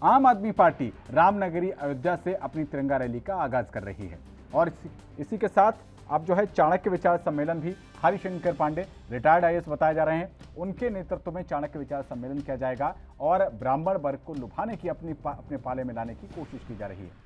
आम आदमी पार्टी रामनगरी अयोध्या से अपनी तिरंगा रैली का आगाज कर रही है। और इसी के साथ अब जो है चाणक्य विचार सम्मेलन भी, हरिशंकर पांडे रिटायर्ड आईएएस बताए जा रहे हैं, उनके नेतृत्व में चाणक्य विचार सम्मेलन किया जाएगा और ब्राह्मण वर्ग को लुभाने की अपने पाले में लाने की कोशिश की जा रही है।